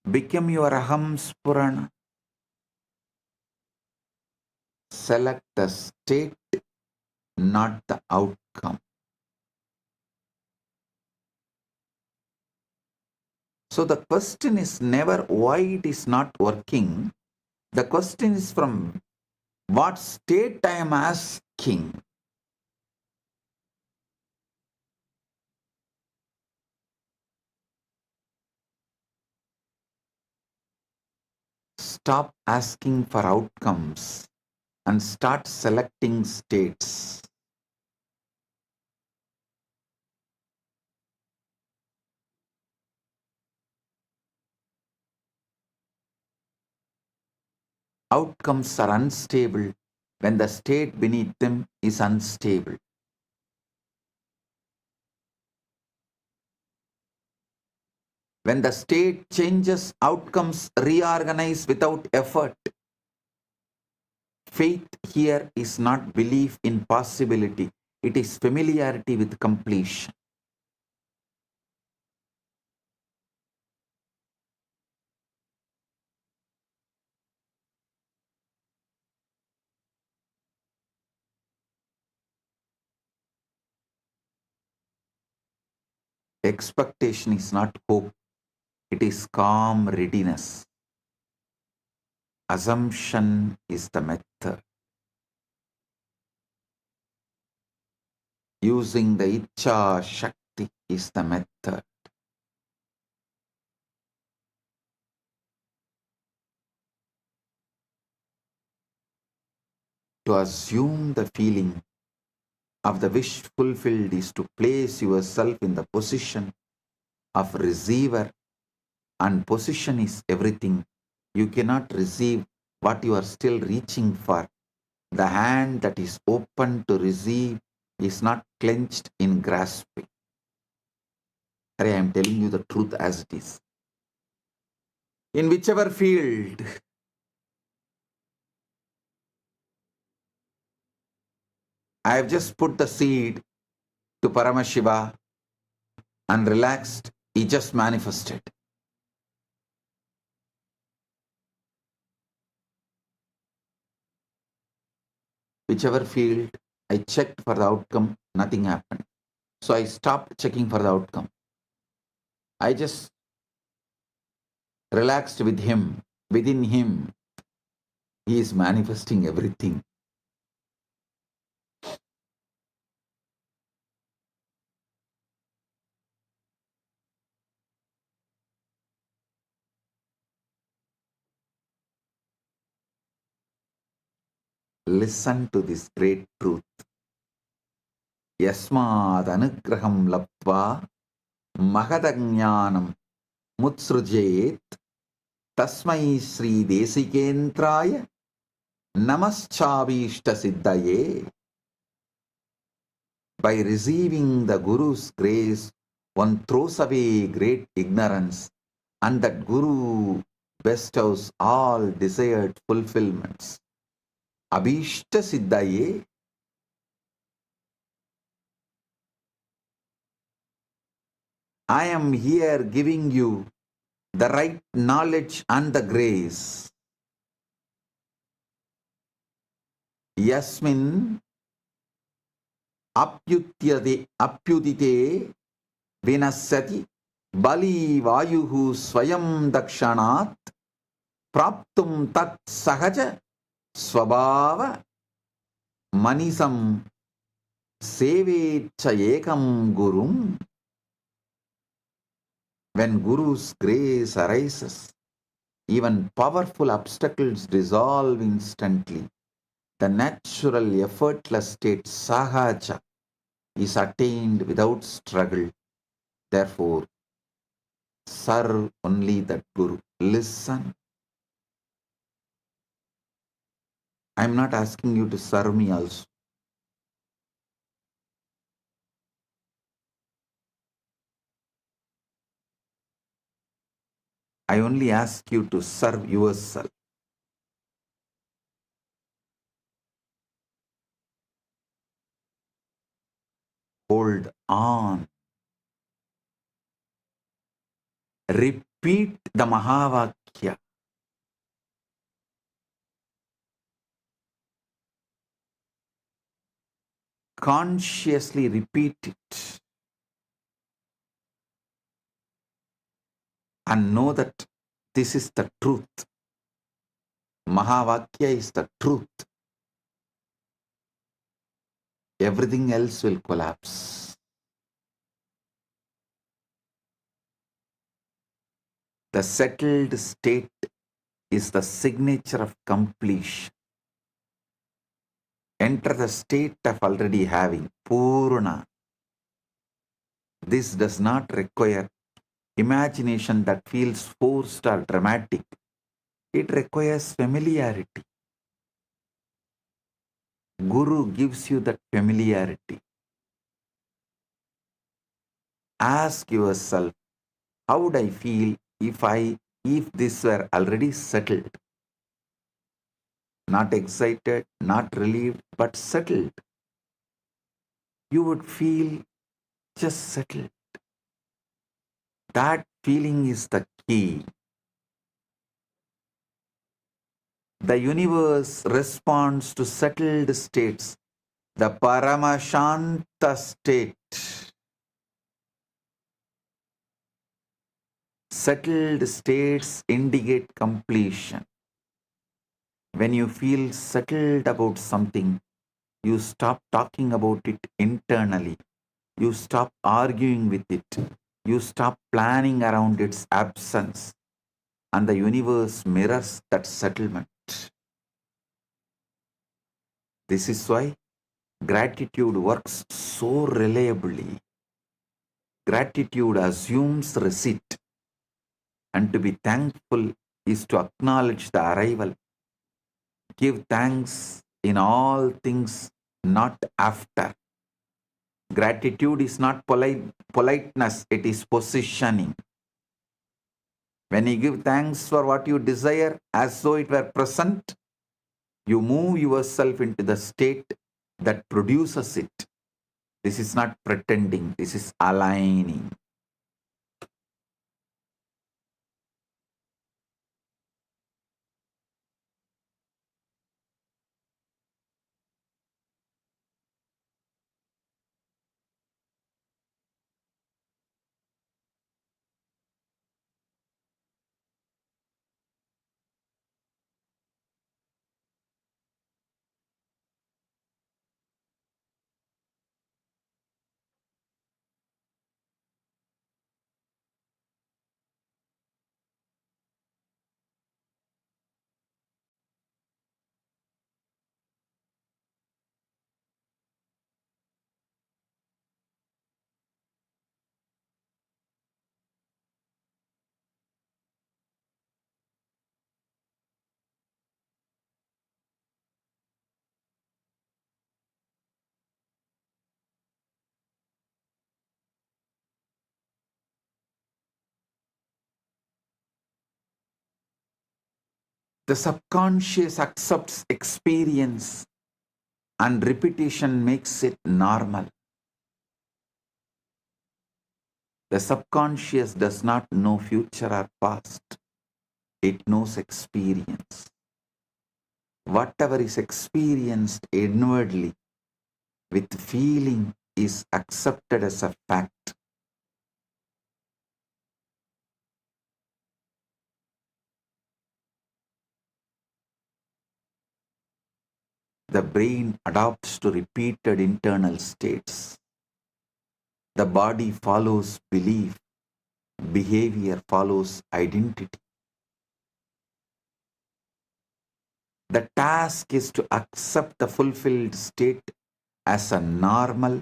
become your Aham Spurana. Select the state, not the outcome. So the question is never why it is not working. The question is from what state I am asking. Stop asking for outcomes and start selecting states. Outcomes are unstable when the state beneath them is unstable. When the state changes, outcomes reorganize without effort. Faith here is not belief in possibility, it is familiarity with completion. Expectation is not hope, it is calm readiness. Assumption is the method. Using the Icha Shakti is the method. To assume the feeling of the wish fulfilled is to place yourself in the position of receiver, and position is everything. You cannot receive what you are still reaching for. The hand that is open to receive is not clenched in grasping. I am telling you the truth as it is. In whichever field, I have just put the seed to Paramashiva and relaxed, he just manifested. Whichever field, I checked for the outcome, nothing happened. So I stopped checking for the outcome. I just relaxed with him. Within him, he is manifesting everything. Listen to this great truth. Yasmad anugraham laptva mahadajnanam mutsrujet tasmai Sri Desikentraya namaschavishta siddhaye. By receiving the Guru's grace, one throws away great ignorance, and that Guru bestows all desired fulfillments. Abhishta siddhaye. I am here giving you the right knowledge and the grace. Yasmin apyudite vinasati bali vayuhu swayam dakshanat praptum tat sahaja swabhava manisam sevecha ekam gurum. When Guru's grace arises, even powerful obstacles dissolve instantly. The natural, effortless state sahaja is attained without struggle. Therefore, serve only that Guru. Listen I'm not asking you to serve me also. I only ask you to serve yourself. Hold on. Repeat the Mahavakya. Consciously repeat it. And know that this is the truth. Mahavakya is the truth. Everything else will collapse. The settled state is the signature of completion. Enter the state of already having, Purna. This does not require imagination that feels forced or dramatic. It requires familiarity. Guru gives you that familiarity. Ask yourself, how would I feel if this were already settled? Not excited, not relieved, but settled. You would feel just settled. That feeling is the key. The universe responds to settled states, the Paramashanta state. Settled states indicate completion. When you feel settled about something, you stop talking about it internally. You stop arguing with it. You stop planning around its absence. And the universe mirrors that settlement. This is why gratitude works so reliably. Gratitude assumes receipt. And to be thankful is to acknowledge the arrival. Give thanks in all things, not after. Gratitude is not politeness, it is positioning. When you give thanks for what you desire as though it were present, you move yourself into the state that produces it. This is not pretending, this is aligning. The subconscious accepts experience and repetition makes it normal. The subconscious does not know future or past. It knows experience. Whatever is experienced inwardly with feeling is accepted as a fact. The brain adapts to repeated internal states. The body follows belief. Behavior follows identity. The task is to accept the fulfilled state as a normal,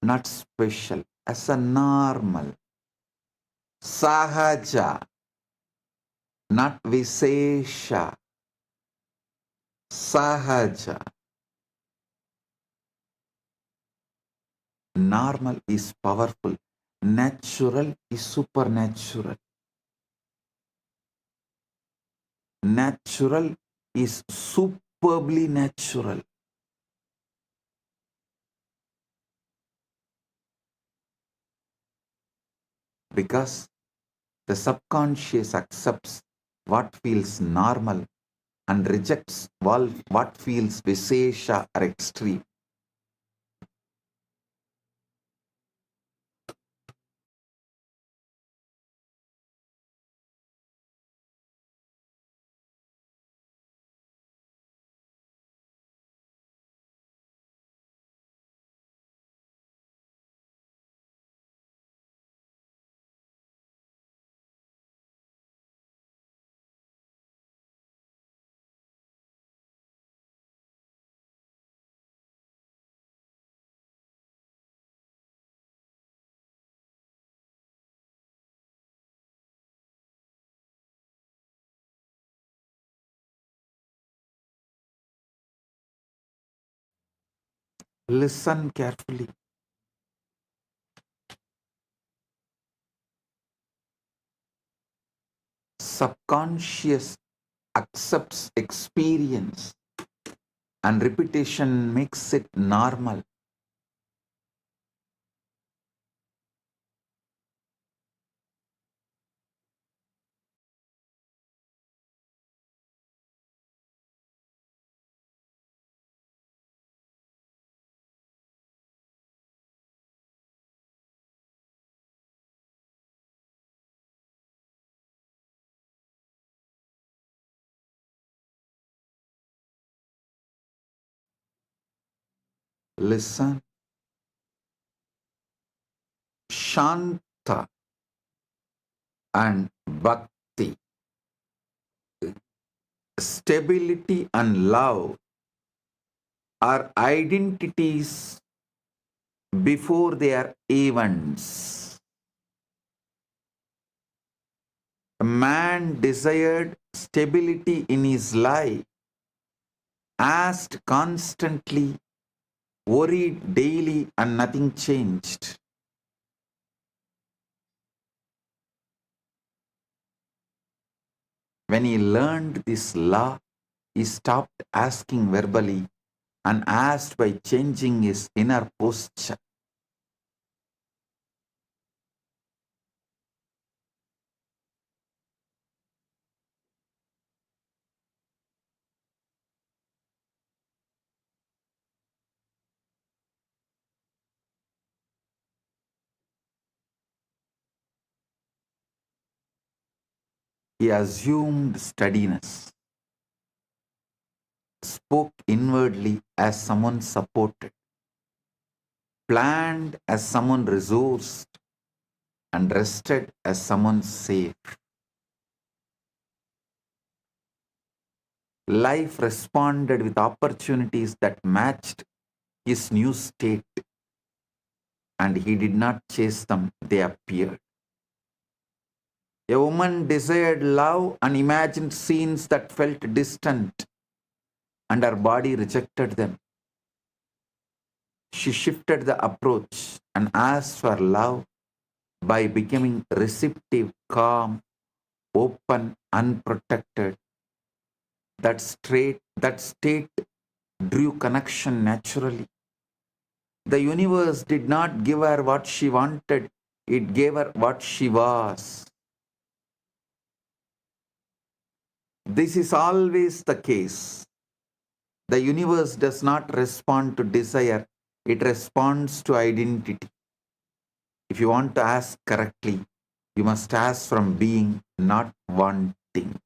not special, as a normal. Sahaja, not Visesha. sahaja. Normal is powerful. Natural is supernatural. Natural is superbly natural. Because the subconscious accepts what feels normal and rejects what feels visesha or extreme. Listen carefully. Subconscious accepts experience and repetition makes it normal. Listen. Shanta and bhakti. Stability and love are identities before they are events. A man desired stability in his life, asked constantly, worried daily, and nothing changed. When he learned this law, he stopped asking verbally and asked by changing his inner posture. He assumed steadiness, spoke inwardly as someone supported, planned as someone resourced, and rested as someone safe. Life responded with opportunities that matched his new state, and he did not chase them, they appeared. A woman desired love and imagined scenes that felt distant, and her body rejected them. She shifted the approach and asked for love by becoming receptive, calm, open, unprotected. That state drew connection naturally. The universe did not give her what she wanted, it gave her what she was. This is always the case. The universe does not respond to desire, it responds to identity. If you want to ask correctly, you must ask from being, not wanting.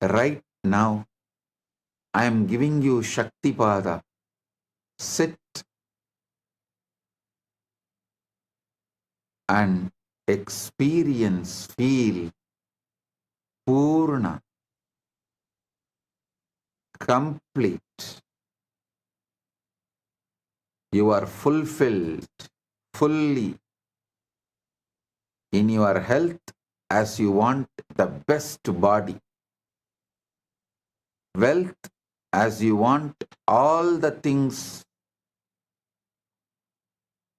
Right now, I am giving you Shaktipada. Sit and experience, feel Purna, complete, You are fulfilled fully in your health as you want the best body, wealth as you want all the things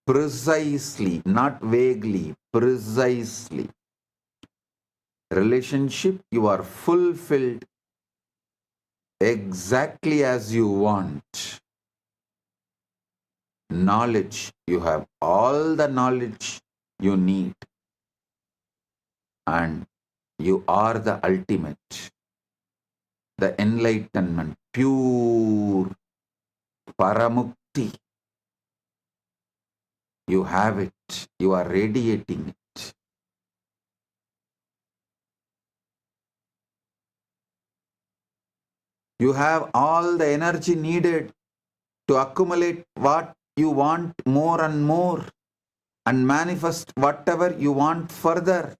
precisely, not vaguely, precisely. Relationship, you are fulfilled exactly as you want. Knowledge, you have all the knowledge you need, and you are the ultimate, the enlightenment, pure paramukti. You have it, you are radiating it. You have all the energy needed to accumulate what you want more and more and manifest whatever you want further.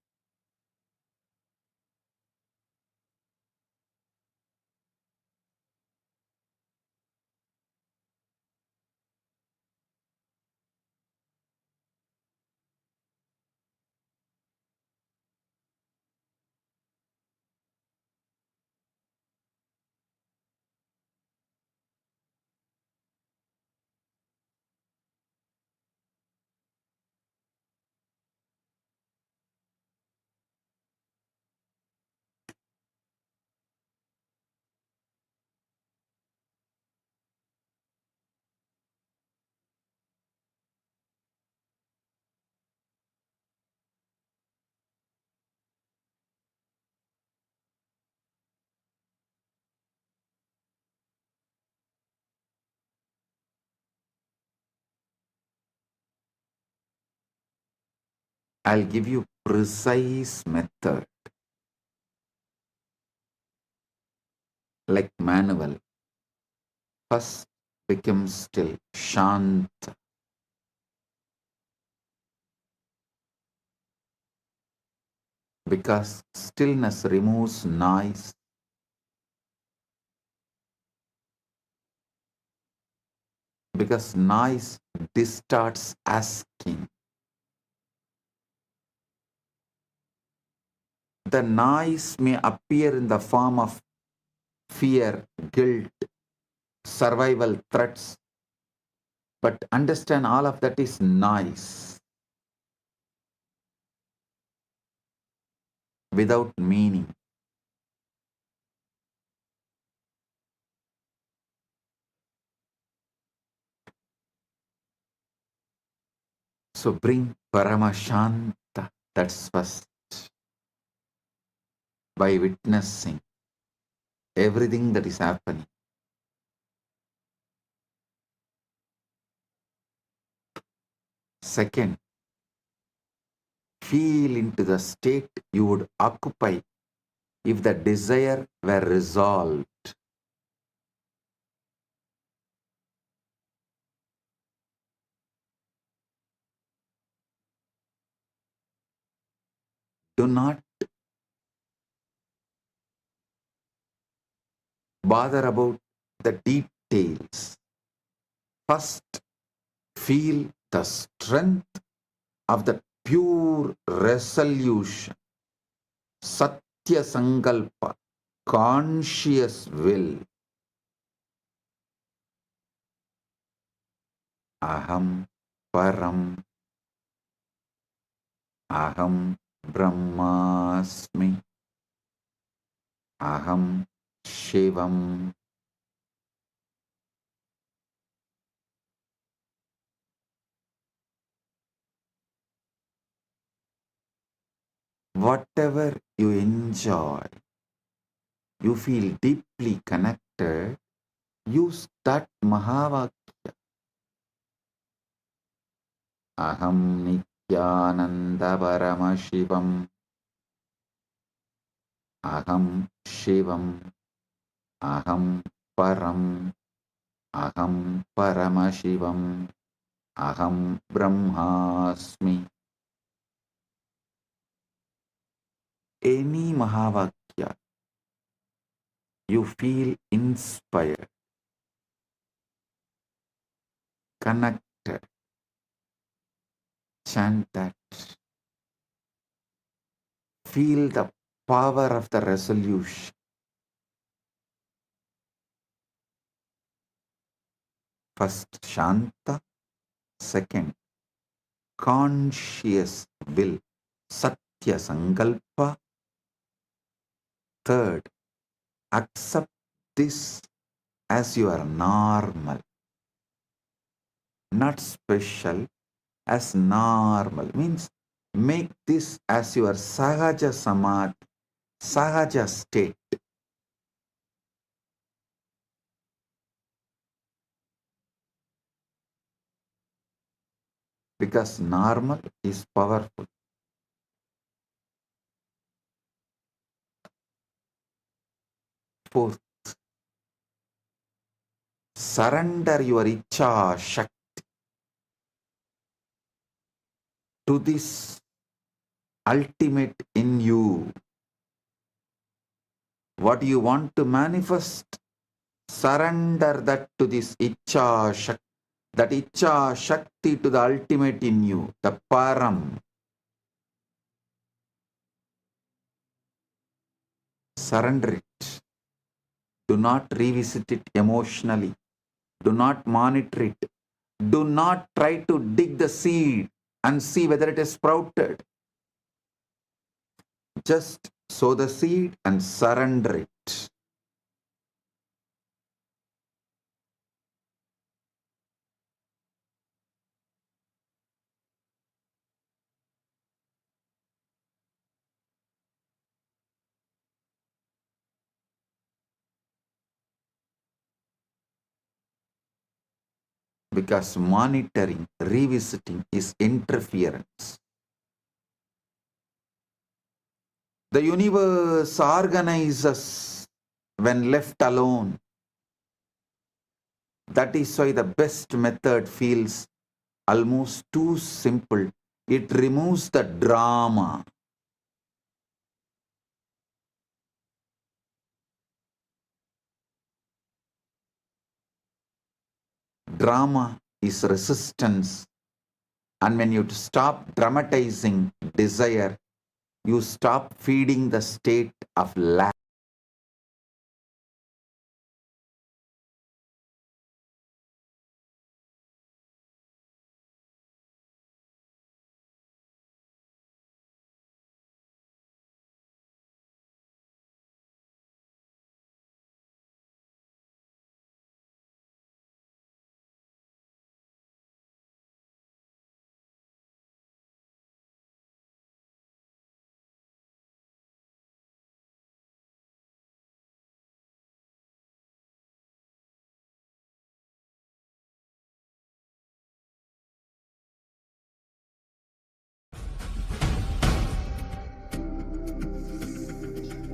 I'll give you precise method, like manual. First, become still, shanta, because stillness removes noise. Because noise distorts asking. The noise may appear in the form of fear, guilt, survival threats, but understand all of that is noise without meaning. So bring Paramashanta, that's first, by witnessing everything that is happening. Second, feel into the state you would occupy if the desire were resolved. Do not bother about the details. First, feel the strength of the pure resolution, Satya Sankalpa, conscious will. Aham Param, Aham Brahmasmi, Aham Shivam. Whatever you enjoy, you feel deeply connected, use that Mahavakya. Aham Nithyananda Paramashivam, Aham Shivam, Aham Param, Aham Paramashivam, Aham Brahmasmi. Any Mahavakya, you feel inspired. connected. Chant that. Feel the power of the resolution. First, Shanta. Second, conscious will. Satya Sankalpa. Third, accept this as your normal, not special, as normal. Means make this as your sahaja samadhi, sahaja state. Because normal is powerful. Fourth, surrender your icha shakti to this ultimate in you. What you want to manifest, surrender that to this icha shakti, that icha shakti to the ultimate in you, the param. Surrender it. Do not revisit it emotionally. Do not monitor it. Do not try to dig the seed and see whether it is sprouted. Just sow the seed and surrender it. Because monitoring, revisiting is interference. The universe organizes when left alone. That is why the best method feels almost too simple. It removes the drama. Drama is resistance. And when you stop dramatizing desire, you stop feeding the state of lack.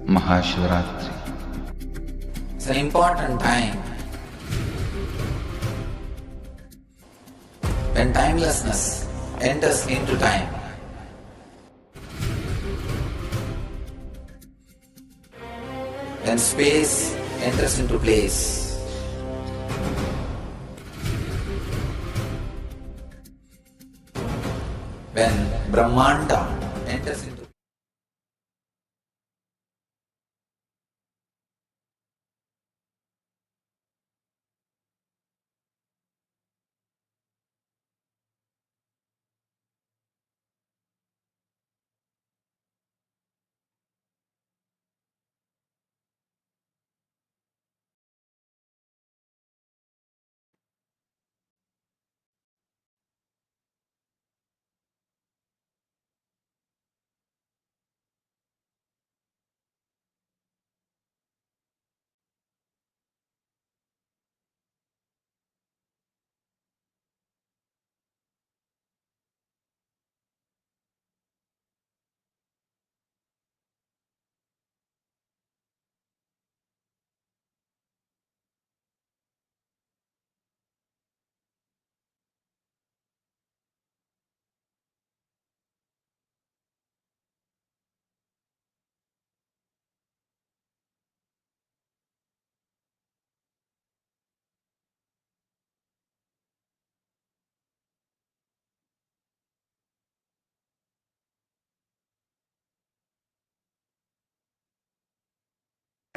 Maha Shivaratri. It's an important time when timelessness enters into time. When space enters into place. When Brahmanda enters into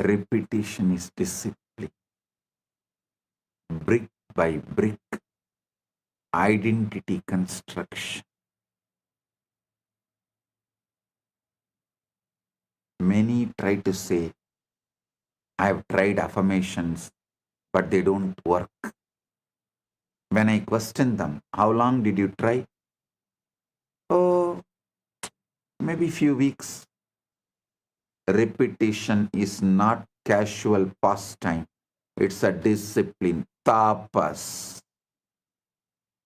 Repetition is discipline. Brick by brick, identity construction. Many try to say, I have tried affirmations, but they don't work. When I question them, how long did you try? Oh, maybe few weeks. Repetition is not casual pastime. It's a discipline, tapas.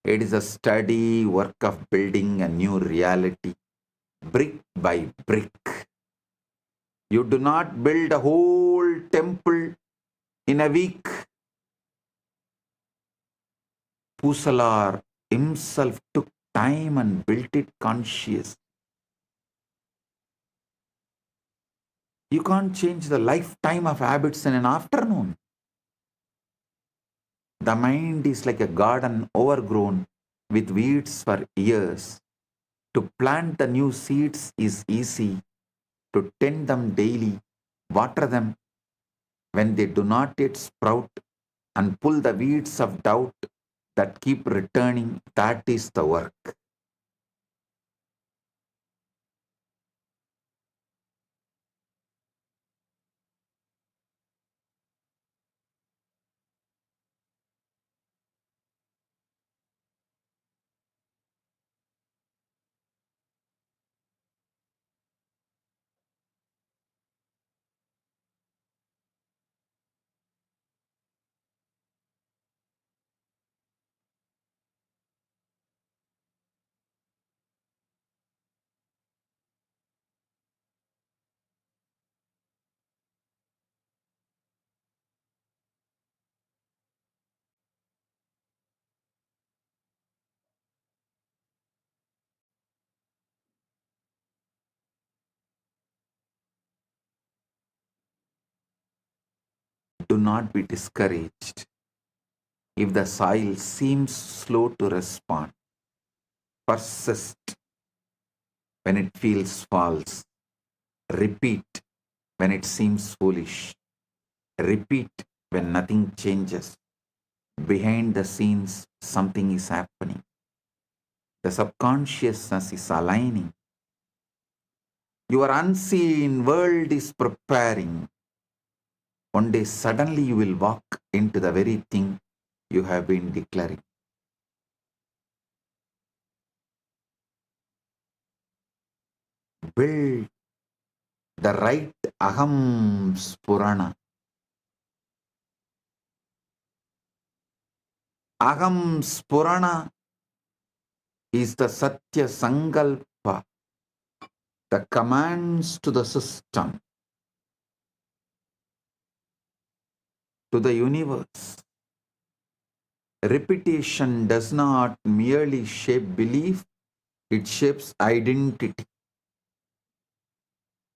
It is a steady work of building a new reality, brick by brick. You do not build a whole temple in a week. Pusalar himself took time and built it conscious. You can't change the lifetime of habits in an afternoon. The mind is like a garden overgrown with weeds for years. To plant the new seeds is easy. To tend them daily, water them when they do not yet sprout, and pull the weeds of doubt that keep returning, that is the work. Do not be discouraged if the soil seems slow to respond. Persist when it feels false. Repeat when it seems foolish. Repeat when nothing changes. Behind the scenes, something is happening. The subconsciousness is aligning. Your unseen world is preparing. One day suddenly you will walk into the very thing you have been declaring. Build the right aham spurana. Aham spurana is the satya sankalpa, the commands to the system, to the universe. Repetition does not merely shape belief, it shapes identity.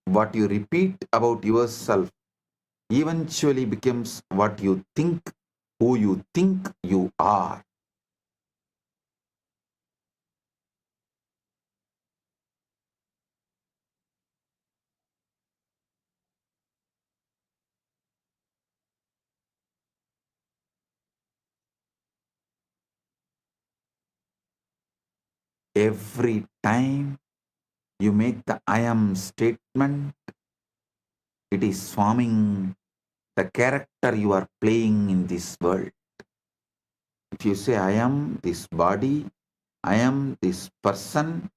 What you repeat about yourself eventually becomes what you think, who you think you are. Every time you make the I am statement, it is forming the character you are playing in this world. If you say, I am this body, I am this person,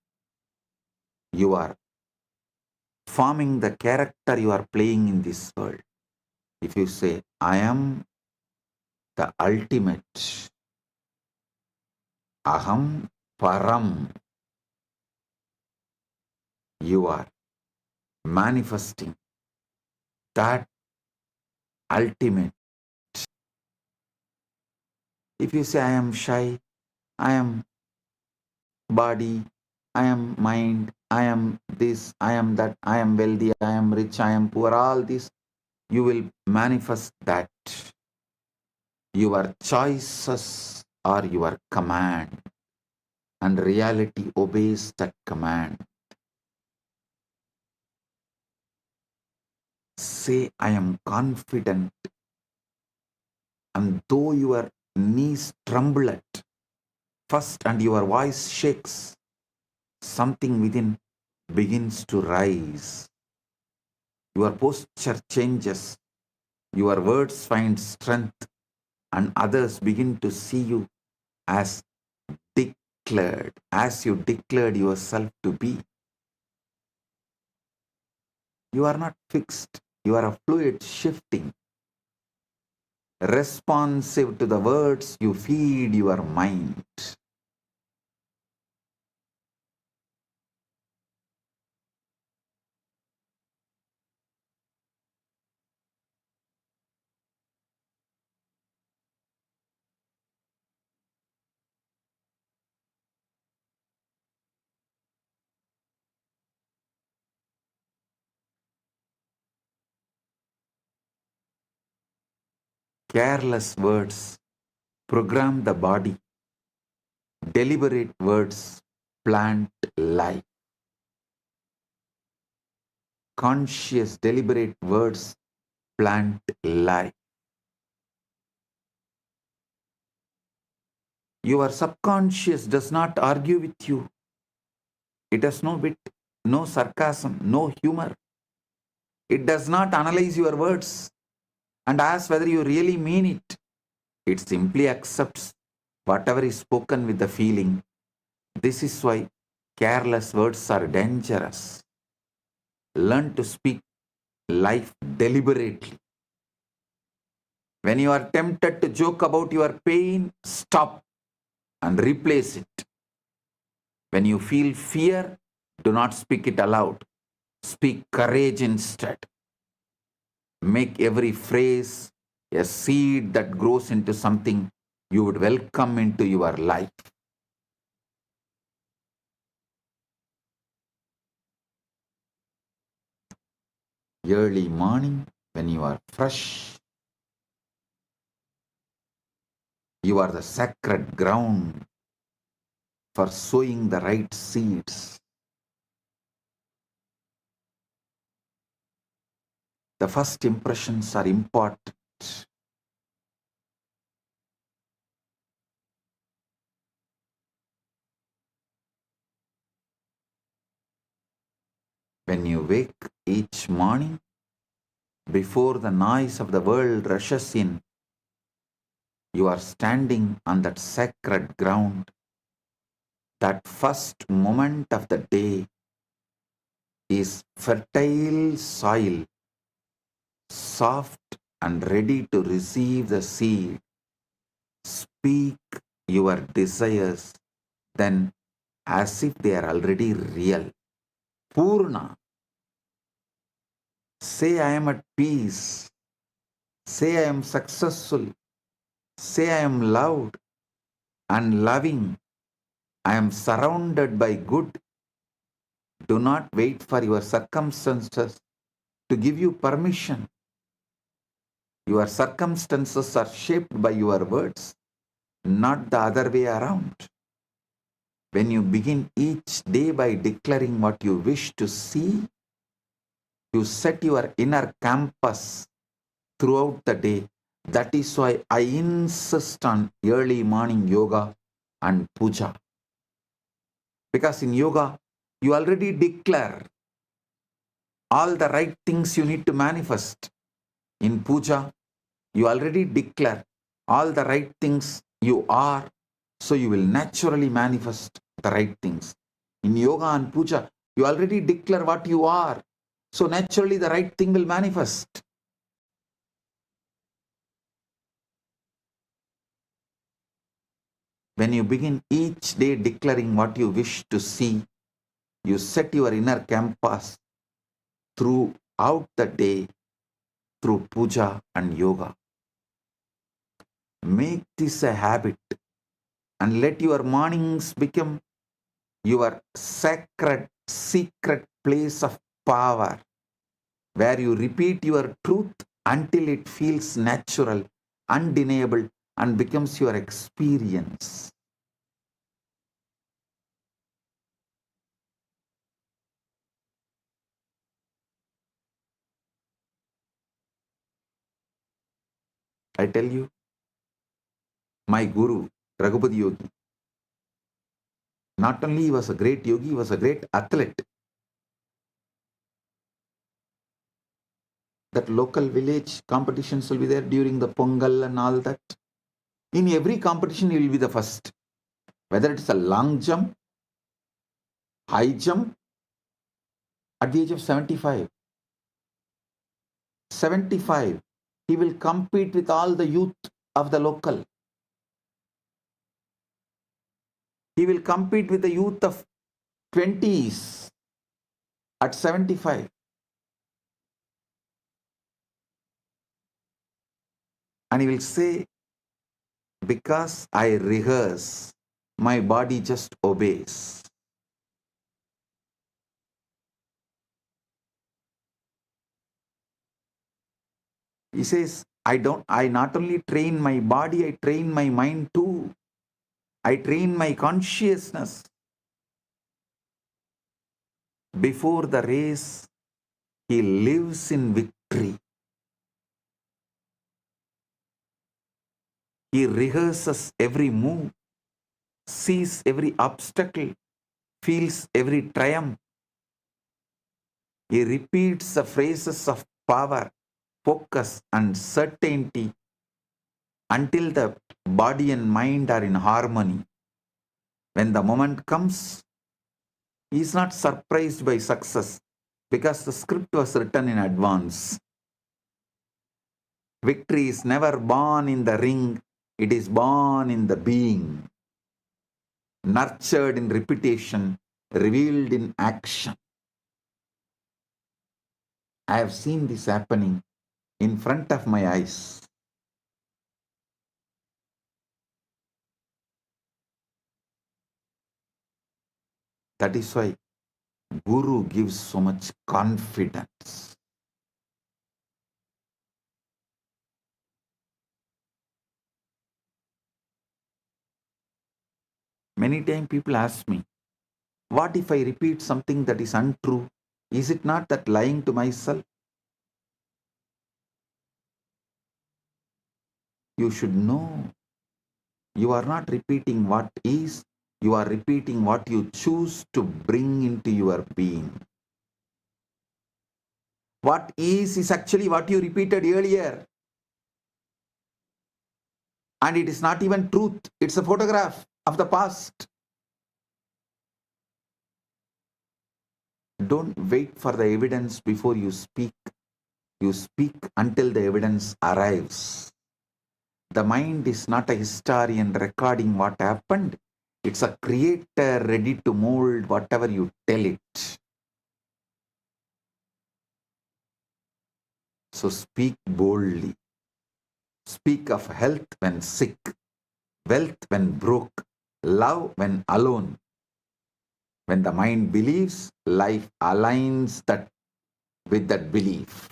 you are forming the character you are playing in this world. If you say, I am the ultimate, aham param, you are manifesting that ultimate. If you say, I am shy, I am body, I am mind, I am this, I am that, I am wealthy, I am rich, I am poor, all this, you will manifest that. Your choices are your command, and reality obeys that command. Say, I am confident, and though your knees tremble at first and your voice shakes, something within begins to rise. Your posture changes, your words find strength, and others begin to see you as declared, as you declared yourself to be. You are not fixed, you are a fluid shifting, responsive to the words you feed your mind. Careless words program the body, deliberate words plant life. Conscious, deliberate words plant life. Your subconscious does not argue with you. It has no wit, no sarcasm, no humor. It does not analyze your words and ask whether you really mean it. It simply accepts whatever is spoken with the feeling. This is why careless words are dangerous. Learn to speak life deliberately. When you are tempted to joke about your pain, stop and replace it. When you feel fear, do not speak it aloud. Speak courage instead. Make every phrase a seed that grows into something you would welcome into your life. Early morning, when you are fresh, you are the sacred ground for sowing the right seeds. The first impressions are important. When you wake each morning, before the noise of the world rushes in, you are standing on that sacred ground. That first moment of the day is fertile soil, soft and ready to receive the seed. Speak your desires then as if they are already real. Purna. Say I am at peace. Say I am successful. Say I am loved and loving. I am surrounded by good. Do not wait for your circumstances to give you permission. Your circumstances are shaped by your words, not the other way around. When you begin each day by declaring what you wish to see, you set your inner campus throughout the day. That is why I insist on early morning yoga and puja. Because in yoga, you already declare all the right things you need to manifest. In puja, you already declare all the right things you are, so you will naturally manifest the right things. In yoga and puja, you already declare what you are, so naturally the right thing will manifest. When you begin each day declaring what you wish to see, you set your inner campus throughout the day through puja and yoga. Make this a habit and let your mornings become your sacred, secret place of power, where you repeat your truth until it feels natural, undeniable, and becomes your experience. I tell you, my guru, Raghupati Yogi, not only he was a great yogi, he was a great athlete. That local village competitions will be there during the Pongal and all that. In every competition, he will be the first. Whether it's a long jump, high jump, at the age of 75, he will compete with all the youth of the local. He will compete with the youth of 20s at 75. And he will say, because I rehearse, my body just obeys. He says, I not only train my body, I train my mind too. I train my consciousness. Before the race, he lives in victory. He rehearses every move, sees every obstacle, feels every triumph. He repeats the phrases of power, focus, and certainty until the body and mind are in harmony. When the moment comes, he is not surprised by success because the script was written in advance. Victory is never born in the ring, it is born in the being, nurtured in repetition, revealed in action. I have seen this happening in front of my eyes. That is why Guru gives so much confidence. Many times people ask me, what if I repeat something that is untrue? Is it not that lying to myself? You should know. You are not repeating what is, you are repeating what you choose to bring into your being. What is actually what you repeated earlier. And it is not even truth, it's a photograph of the past. Don't wait for the evidence before you speak. You speak until the evidence arrives. The mind is not a historian recording what happened. It's a creator ready to mold whatever you tell it. So speak boldly. Speak of health when sick, wealth when broke, love when alone. When the mind believes, life aligns that with that belief.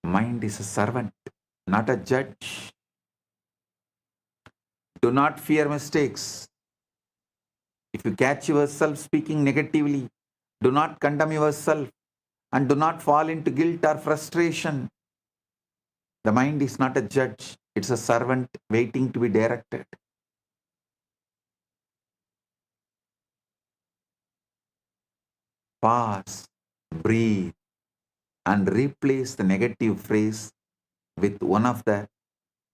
Mind is a servant, not a judge. Do not fear mistakes. If you catch yourself speaking negatively, do not condemn yourself and do not fall into guilt or frustration. The mind is not a judge, it's a servant waiting to be directed. Pause, breathe, and replace the negative phrase with one of the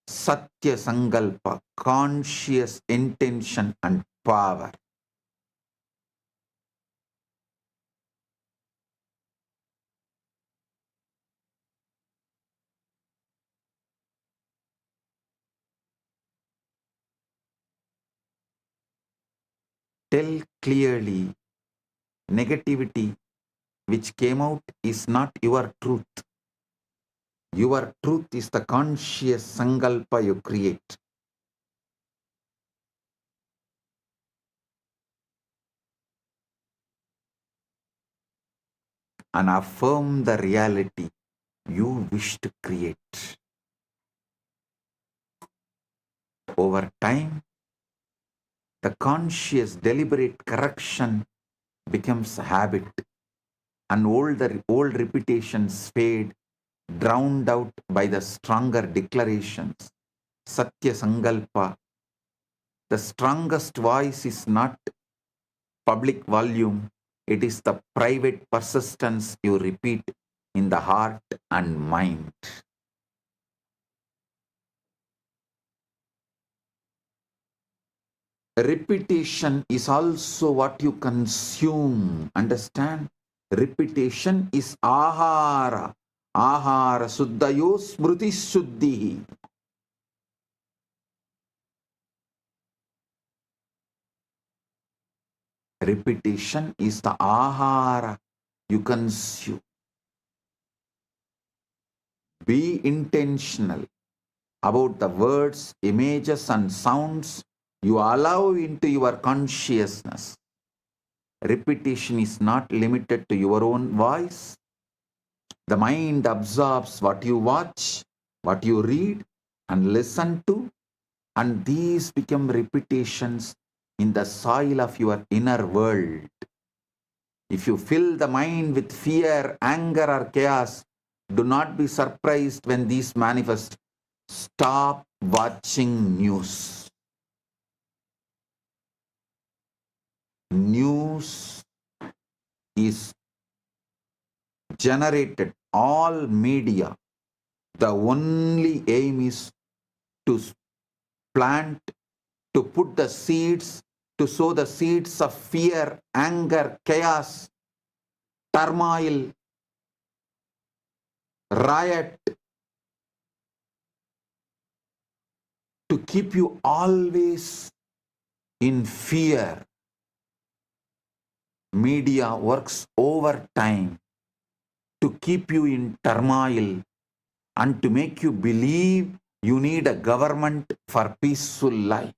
Satya Sankalpa, conscious intention and power. Tell clearly, negativity which came out is not your truth. Your truth is the conscious Sankalpa you create. And affirm the reality you wish to create. Over time, the conscious deliberate correction becomes a habit and old repetitions fade, drowned out by the stronger declarations. Satya Sankalpa. The strongest voice is not public volume, it is the private persistence you repeat in the heart and mind. Repetition is also what you consume. Understand? Repetition is ahara. Ahara suddhayo smruti shuddhi. Repetition is the ahara you consume. Be intentional about the words, images, and sounds you allow into your consciousness. Repetition is not limited to your own voice. The mind absorbs what you watch, what you read, and listen to, and these become repetitions in the soil of your inner world. If you fill the mind with fear, anger, or chaos, do not be surprised when these manifest. Stop watching news. News is generated, all media. The only aim is to plant, to put the seeds, to sow the seeds of fear, anger, chaos, turmoil, riot, to keep you always in fear. Media works overtime to keep you in turmoil and to make you believe you need a government for peaceful life.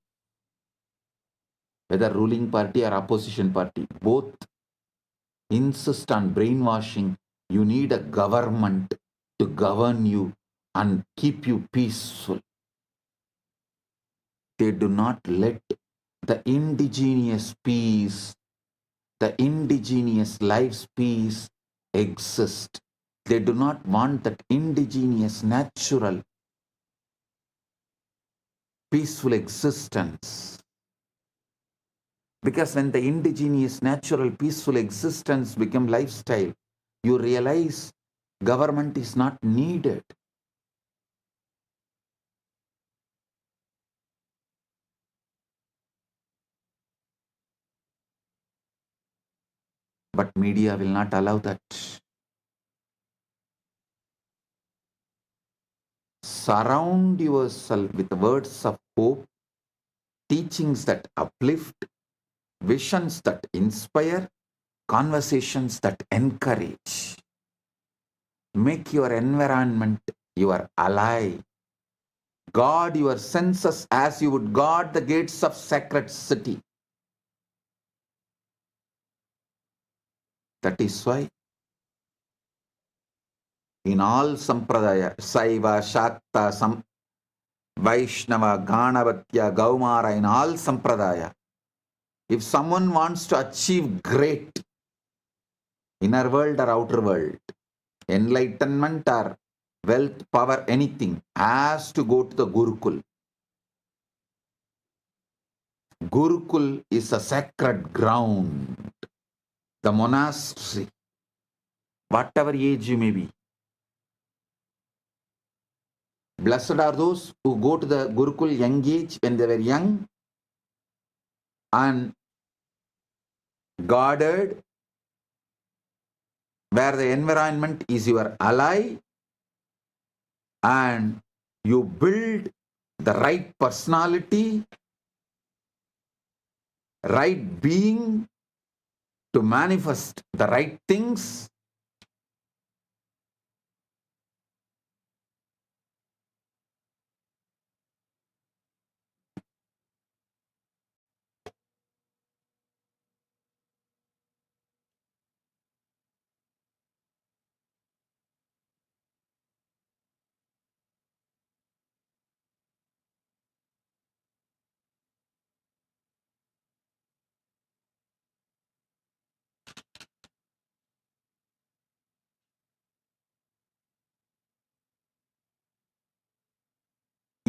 Whether ruling party or opposition party, both insist on brainwashing. You need a government to govern you and keep you peaceful. They do not let the indigenous peace, the indigenous life's peace exist. They do not want that indigenous, natural, peaceful existence. Because when the indigenous, natural, peaceful existence become lifestyle, you realize government is not needed. But media will not allow that. Surround yourself with words of hope, teachings that uplift, visions that inspire, conversations that encourage. Make your environment your ally. Guard your senses as you would guard the gates of sacred city. That is why in all sampradaya, Saiva, Shakta, Vaishnava, Ganavatya, Gaumara, in all sampradaya, if someone wants to achieve great inner world or outer world, enlightenment or wealth, power, anything, has to go to the Gurukul. Gurukul is a sacred ground, the monastery, whatever age you may be. Blessed are those who go to the Gurukul young age when they were young and guarded, where the environment is your ally and you build the right personality, right being to manifest the right things.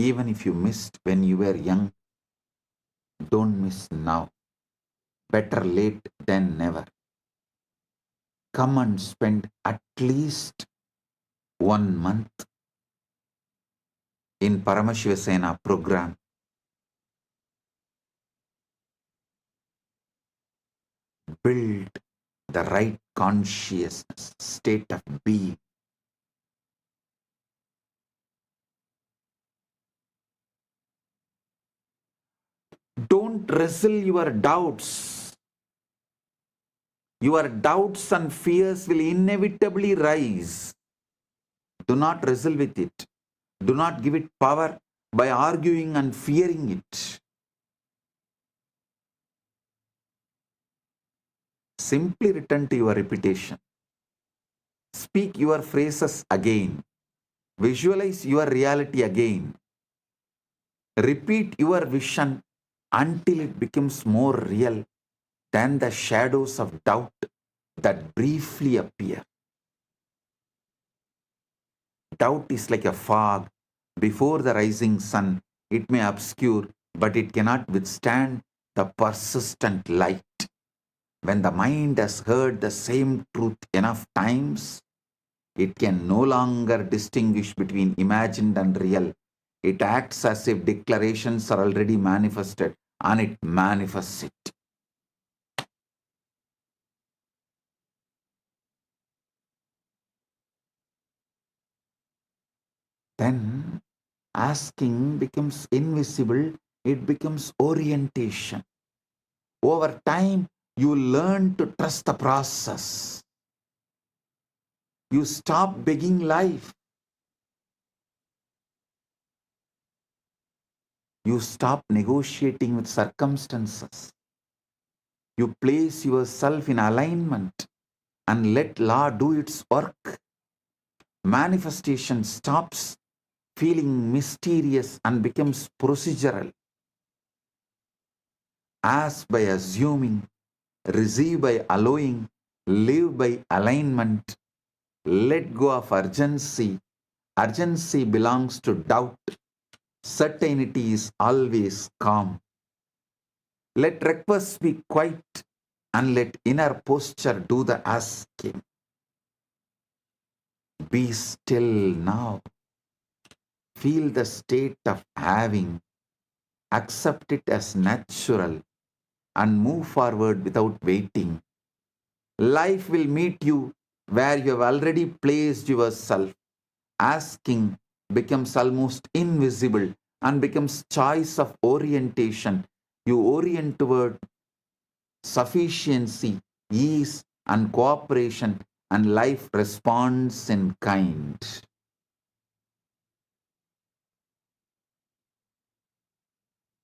Even if you missed when you were young, don't miss now. Better late than never. Come and spend at least 1 month in Paramashiva Sena program. Build the right consciousness, state of being. Don't wrestle your doubts. Your doubts and fears will inevitably rise. Do not wrestle with it. Do not give it power by arguing and fearing it. Simply return to your repetition. Speak your phrases again. Visualize your reality again. Repeat your vision until it becomes more real than the shadows of doubt that briefly appear. Doubt is like a fog before the rising sun. It may obscure, but it cannot withstand the persistent light. When the mind has heard the same truth enough times, it can no longer distinguish between imagined and real. It acts as if declarations are already manifested, and it manifests it. Then asking becomes invisible, it becomes orientation. Over time, you learn to trust the process. You stop begging life. You stop negotiating with circumstances. You place yourself in alignment and let law do its work. Manifestation stops feeling mysterious and becomes procedural. Ask by assuming, receive by allowing, live by alignment. Let go of urgency. Urgency belongs to doubt. Certainty is always calm. Let requests be quiet and let inner posture do the asking. Be still now. Feel the state of having. Accept it as natural and move forward without waiting. Life will meet you where you have already placed yourself. Asking becomes almost invisible and becomes choice of orientation. You orient toward sufficiency, ease, and cooperation, and life responds in kind.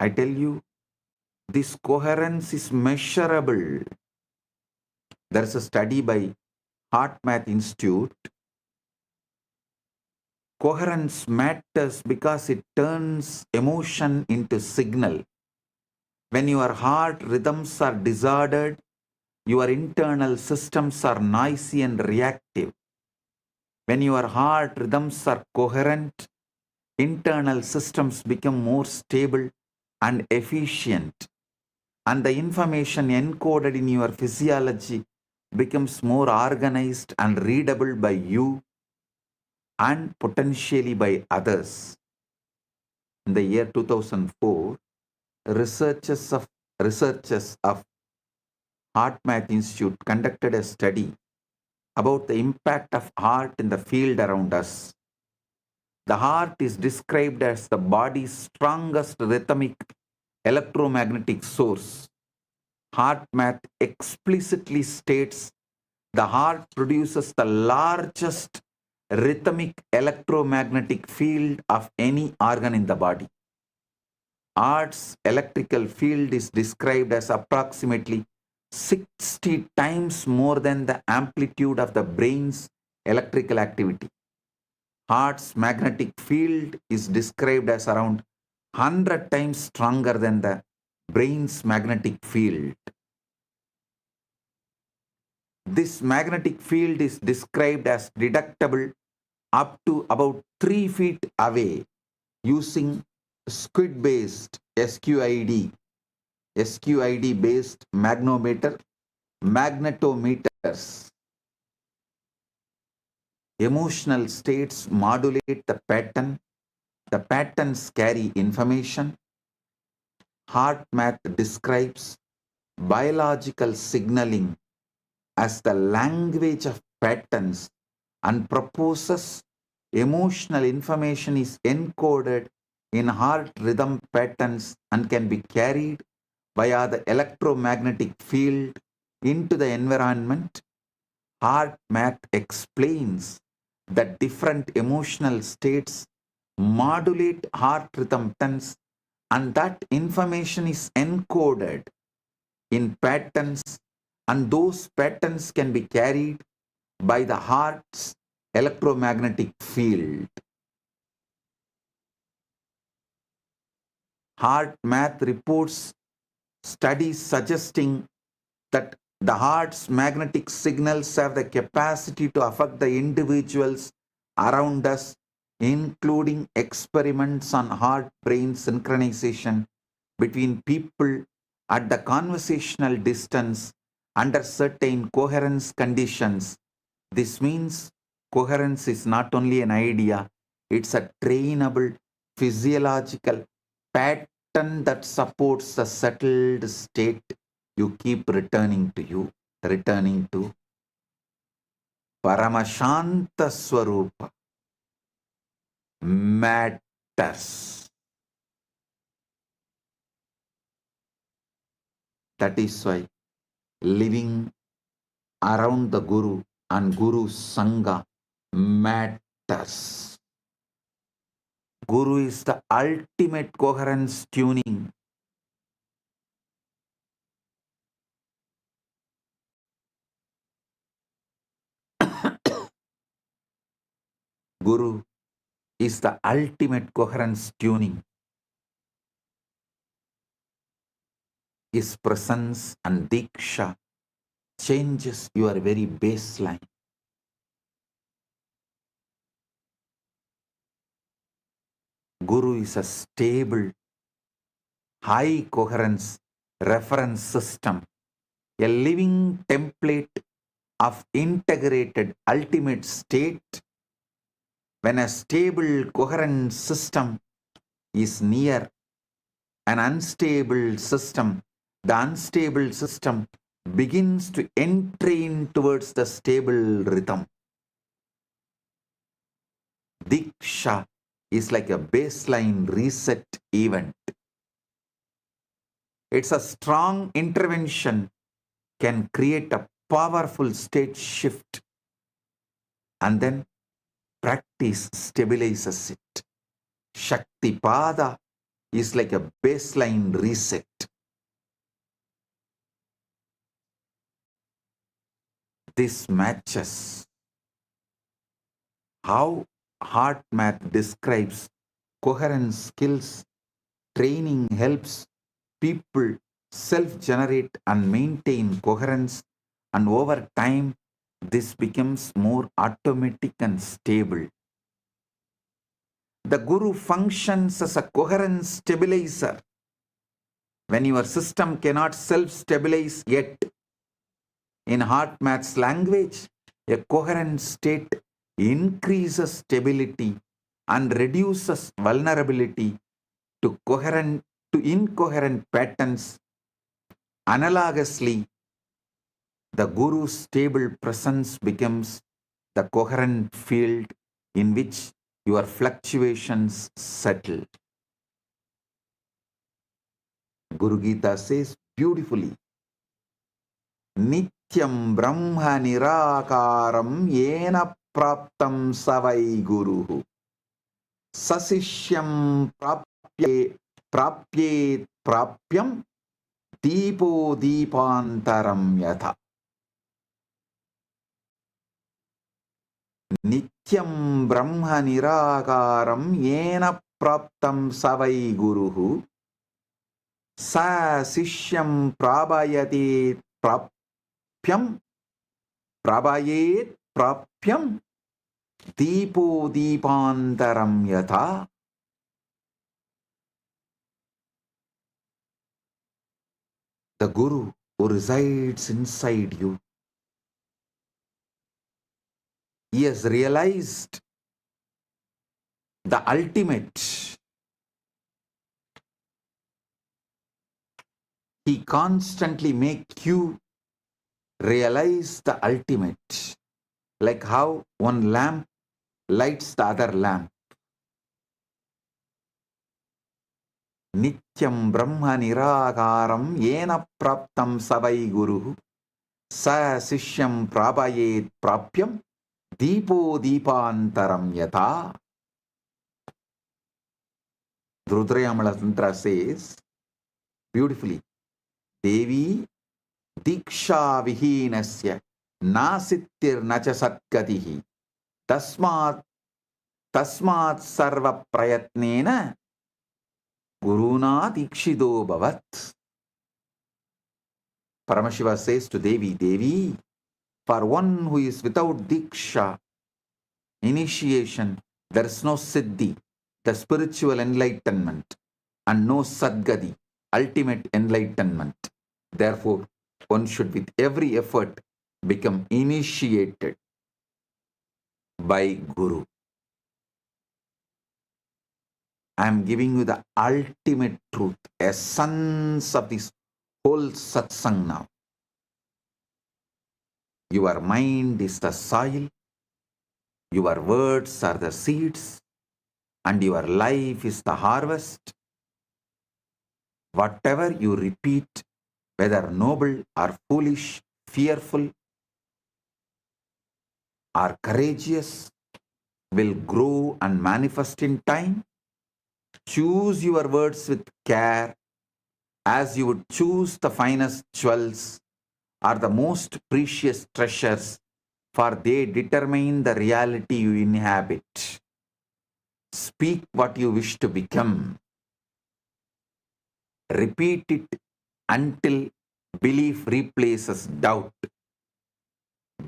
I tell you, this coherence is measurable. There is a study by Heart Math Institute. Coherence matters because it turns emotion into signal. When your heart rhythms are disordered, your internal systems are noisy and reactive. When your heart rhythms are coherent, internal systems become more stable and efficient, and the information encoded in your physiology becomes more organized and readable by you and potentially by others. In the year 2004, researchers of Heart Math Institute conducted a study about the impact of heart in the field around us. The heart is described as the body's strongest rhythmic electromagnetic source. Heart Math explicitly states the heart produces the largest rhythmic electromagnetic field of any organ in the body. Heart's electrical field is described as approximately 60 times more than the amplitude of the brain's electrical activity. Heart's magnetic field is described as around 100 times stronger than the brain's magnetic field. This magnetic field is described as detectable up to about 3 feet away using squid based SQID based magnetometers. Emotional states modulate the pattern. The patterns carry information. Heart math describes biological signaling as the language of patterns and proposes emotional information is encoded in heart rhythm patterns and can be carried via the electromagnetic field into the environment. Heart math explains that different emotional states modulate heart rhythm patterns and that information is encoded in patterns and those patterns can be carried by the heart's electromagnetic field. Heart math reports studies suggesting that the heart's magnetic signals have the capacity to affect the individuals around us, including experiments on heart-brain synchronization between people at the conversational distance under certain coherence conditions. This means coherence is not only an idea, it's a trainable physiological pattern that supports the settled state you keep returning to Paramashanta Swarupa matters. That is why living around the Guru and Guru Sangha matters. Guru is the ultimate coherence tuning. Guru is the ultimate coherence tuning. His presence and Diksha changes your very baseline. Guru is a stable, high coherence reference system, a living template of integrated ultimate state. When a stable, coherent system is near an unstable system, the unstable system begins to entrain towards the stable rhythm. Diksha is like a baseline reset event. It's a strong intervention can create a powerful state shift and then practice stabilizes it. Shaktipada is like a baseline reset. This matches how heart math describes coherence skills. Training helps people self-generate and maintain coherence, and over time this becomes more automatic and stable. The Guru functions as a coherence stabilizer. When your system cannot self-stabilize yet, in heart math's language, a coherent state increases stability and reduces vulnerability to incoherent patterns. Analogously, the Guru's stable presence becomes the coherent field in which your fluctuations settle. Guru Gita says beautifully, Nityam Brahma Nirakaram Yena Praptam Savai Guruhu Sasishyam Prapyet Prapyam Deepo Deepantaram Yatha. Nityam Brahma Nirakaram Yena Praptam Savai Guruhu Sa Sishyam Prabayate Prapyam Prabayet Prapyam Deepo Deepantaram Yatha. the Guru who resides inside you. He has realized the ultimate. He constantly makes you realize the ultimate, like how one lamp lights the other lamp. Nityam Brahma Nirakaram Yena Praptam Savai Guru Sa Sishyam Prabhayet Prapyam Deepo Deepantaram Yata. Rudrayamala Tantra says beautifully, Devi Diksha Vihinasya Nasittir Nacha Satgatihi Tasmat Sarva Prayatnena Guruna Dikshido Bhavat. Paramashiva says to Devi, Devi, for one who is without Diksha, initiation, there is no Siddhi, the spiritual enlightenment, and no Sadgati, ultimate enlightenment. Therefore, one should with every effort become initiated by Guru. I am giving you the ultimate truth, essence of this whole satsang now. Your mind is the soil, your words are the seeds, and your life is the harvest. Whatever you repeat, whether noble or foolish, fearful or courageous, will grow and manifest in time. Choose your words with care, as you would choose the finest jewels or the most precious treasures, for they determine the reality you inhabit. Speak what you wish to become. Repeat it until belief replaces doubt.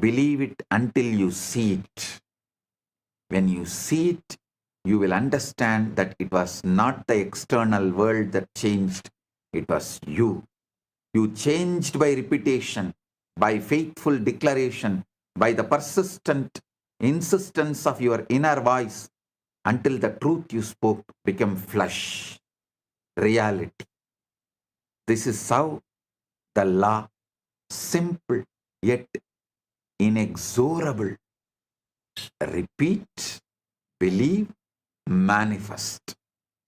Believe it until you see it. When you see it, you will understand that it was not the external world that changed, it was you. You changed by repetition, by faithful declaration, by the persistent insistence of your inner voice, until the truth you spoke became flesh, reality. This is how the law, simple yet inexorable. Repeat, believe, manifest.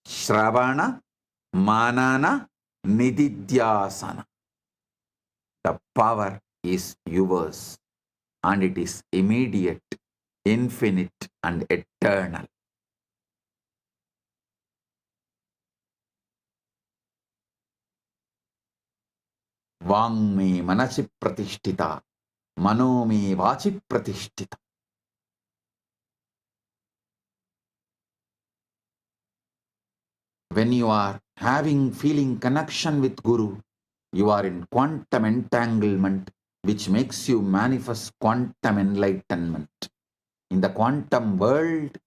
Shravana, Manana, Nididhyasana. The power is yours, and it is immediate, infinite, and eternal. Vang me manasi pratishtita, mano me vachi pratishtita. When you are feeling connection with Guru, you are in quantum entanglement, which makes you manifest quantum enlightenment. In the quantum world,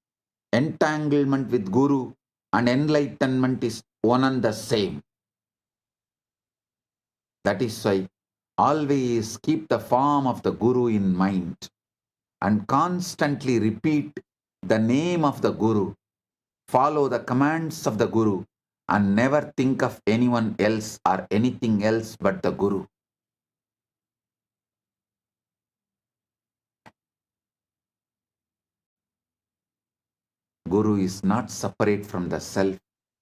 entanglement with Guru and enlightenment is one and the same. That is why always keep the form of the Guru in mind and constantly repeat the name of the Guru. Follow the commands of the Guru and never think of anyone else or anything else but the Guru. Guru is not separate from the self.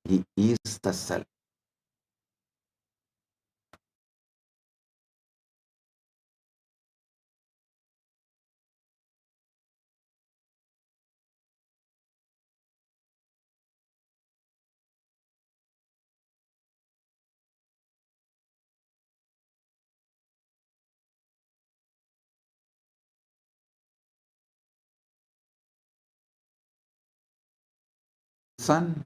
He is the self. Son,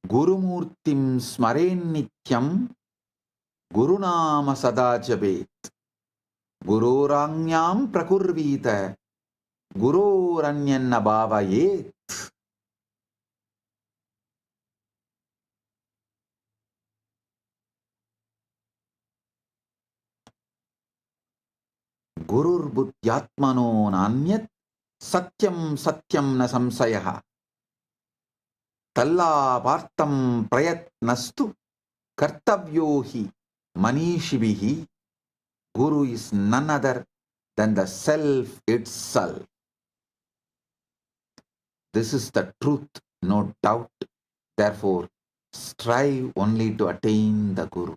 Gurumurtim smaren nityam, Gurunama sada jabet, Guroranyam prakurvita, Guroranyanna bhavayet. Gurur buddhyatmano nanyat satyam satyam na samsayaha. Talla partam prayatnastu kartavyohi manishibihi. Guru is none other than the self itself. This is the truth, no doubt. Therefore, strive only to attain the Guru.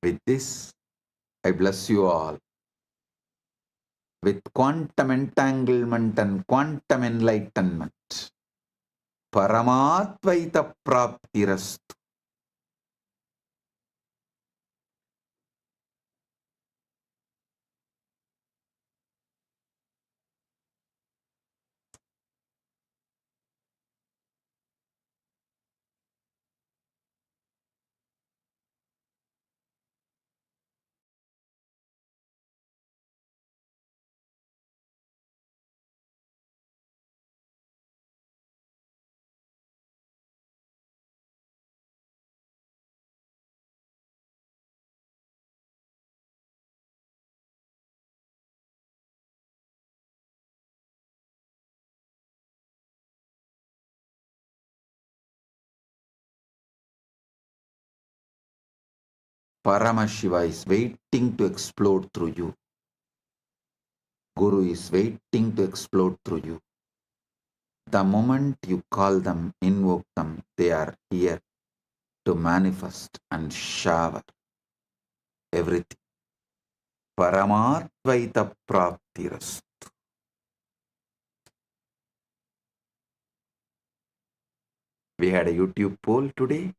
With this, I bless you all with quantum entanglement and quantum enlightenment. Paramatvaita praptirastu. Paramashiva is waiting to explode through you. Guru is waiting to explode through you. The moment you call them, invoke them, they are here to manifest and shower everything. Paramatvaita praptirastu. We had a YouTube poll today.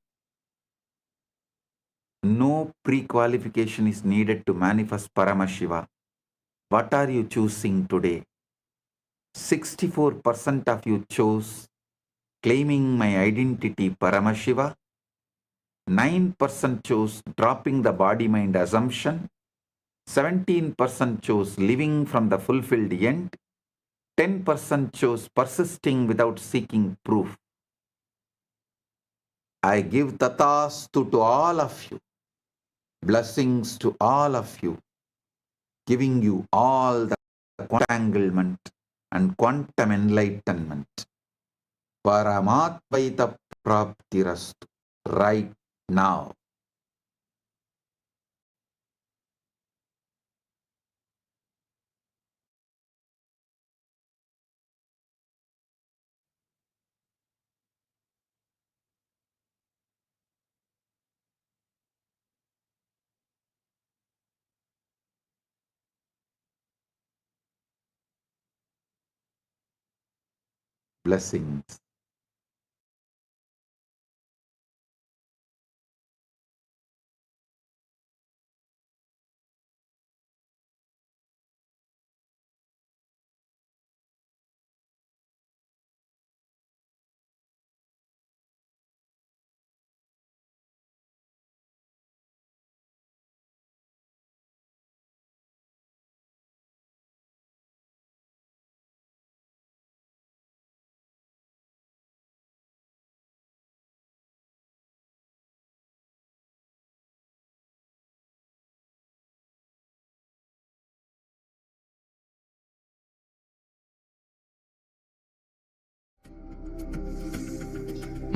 No pre-qualification is needed to manifest Paramashiva. What are you choosing today? 64% of you chose claiming my identity Paramashiva. 9% chose dropping the body-mind assumption. 17% chose living from the fulfilled end. 10% chose persisting without seeking proof. I give tathastu to all of you. Blessings to all of you. Giving you all the entanglement and quantum enlightenment. Paramatvaita praptirastu. Right now. Blessings.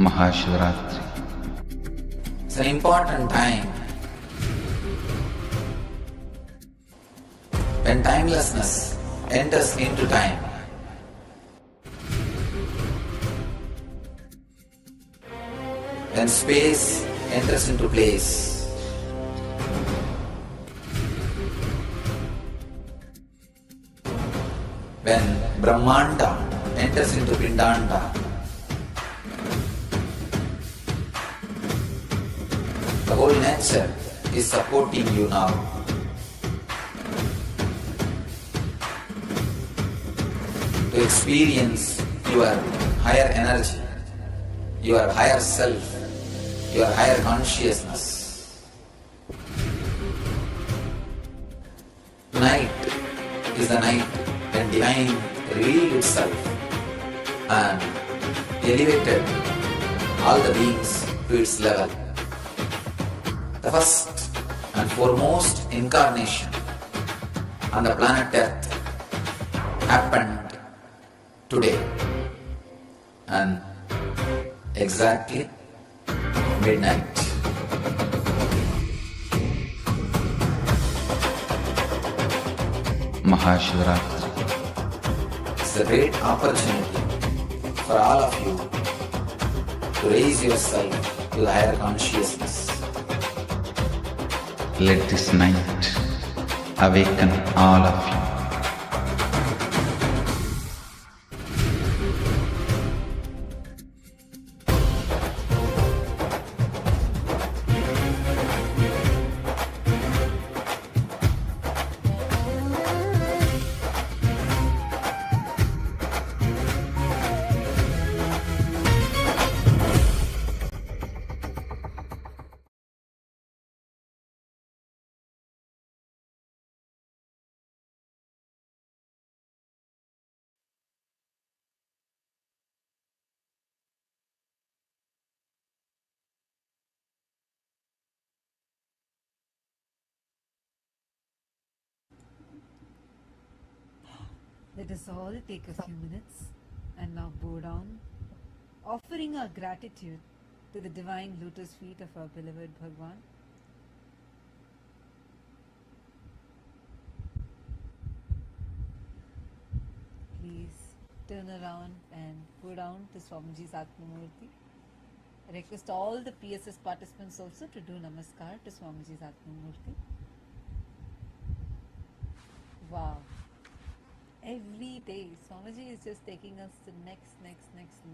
Maha Shivaratri. It's an important time when timelessness enters into time. When space enters into place. When Brahmanda enters into Pindanda. The whole nature is supporting you now. To experience your higher energy, your higher self, your higher consciousness. Tonight is the night when Divine revealed itself and elevated all the beings to its level. the first and foremost incarnation on the planet Earth happened today and exactly midnight. Maha Shivaratri. It's a great opportunity for all of you to raise yourself to the higher consciousness. Let this night awaken all of you. Let us all take a few minutes and now bow down, offering our gratitude to the divine lotus feet of our beloved Bhagavan. Please turn around and bow down to Swamiji's Atmamurti. I request all the PSS participants also to do Namaskar to Swamiji's Atmamurti. Wow. Every day, Swamiji is just taking us to next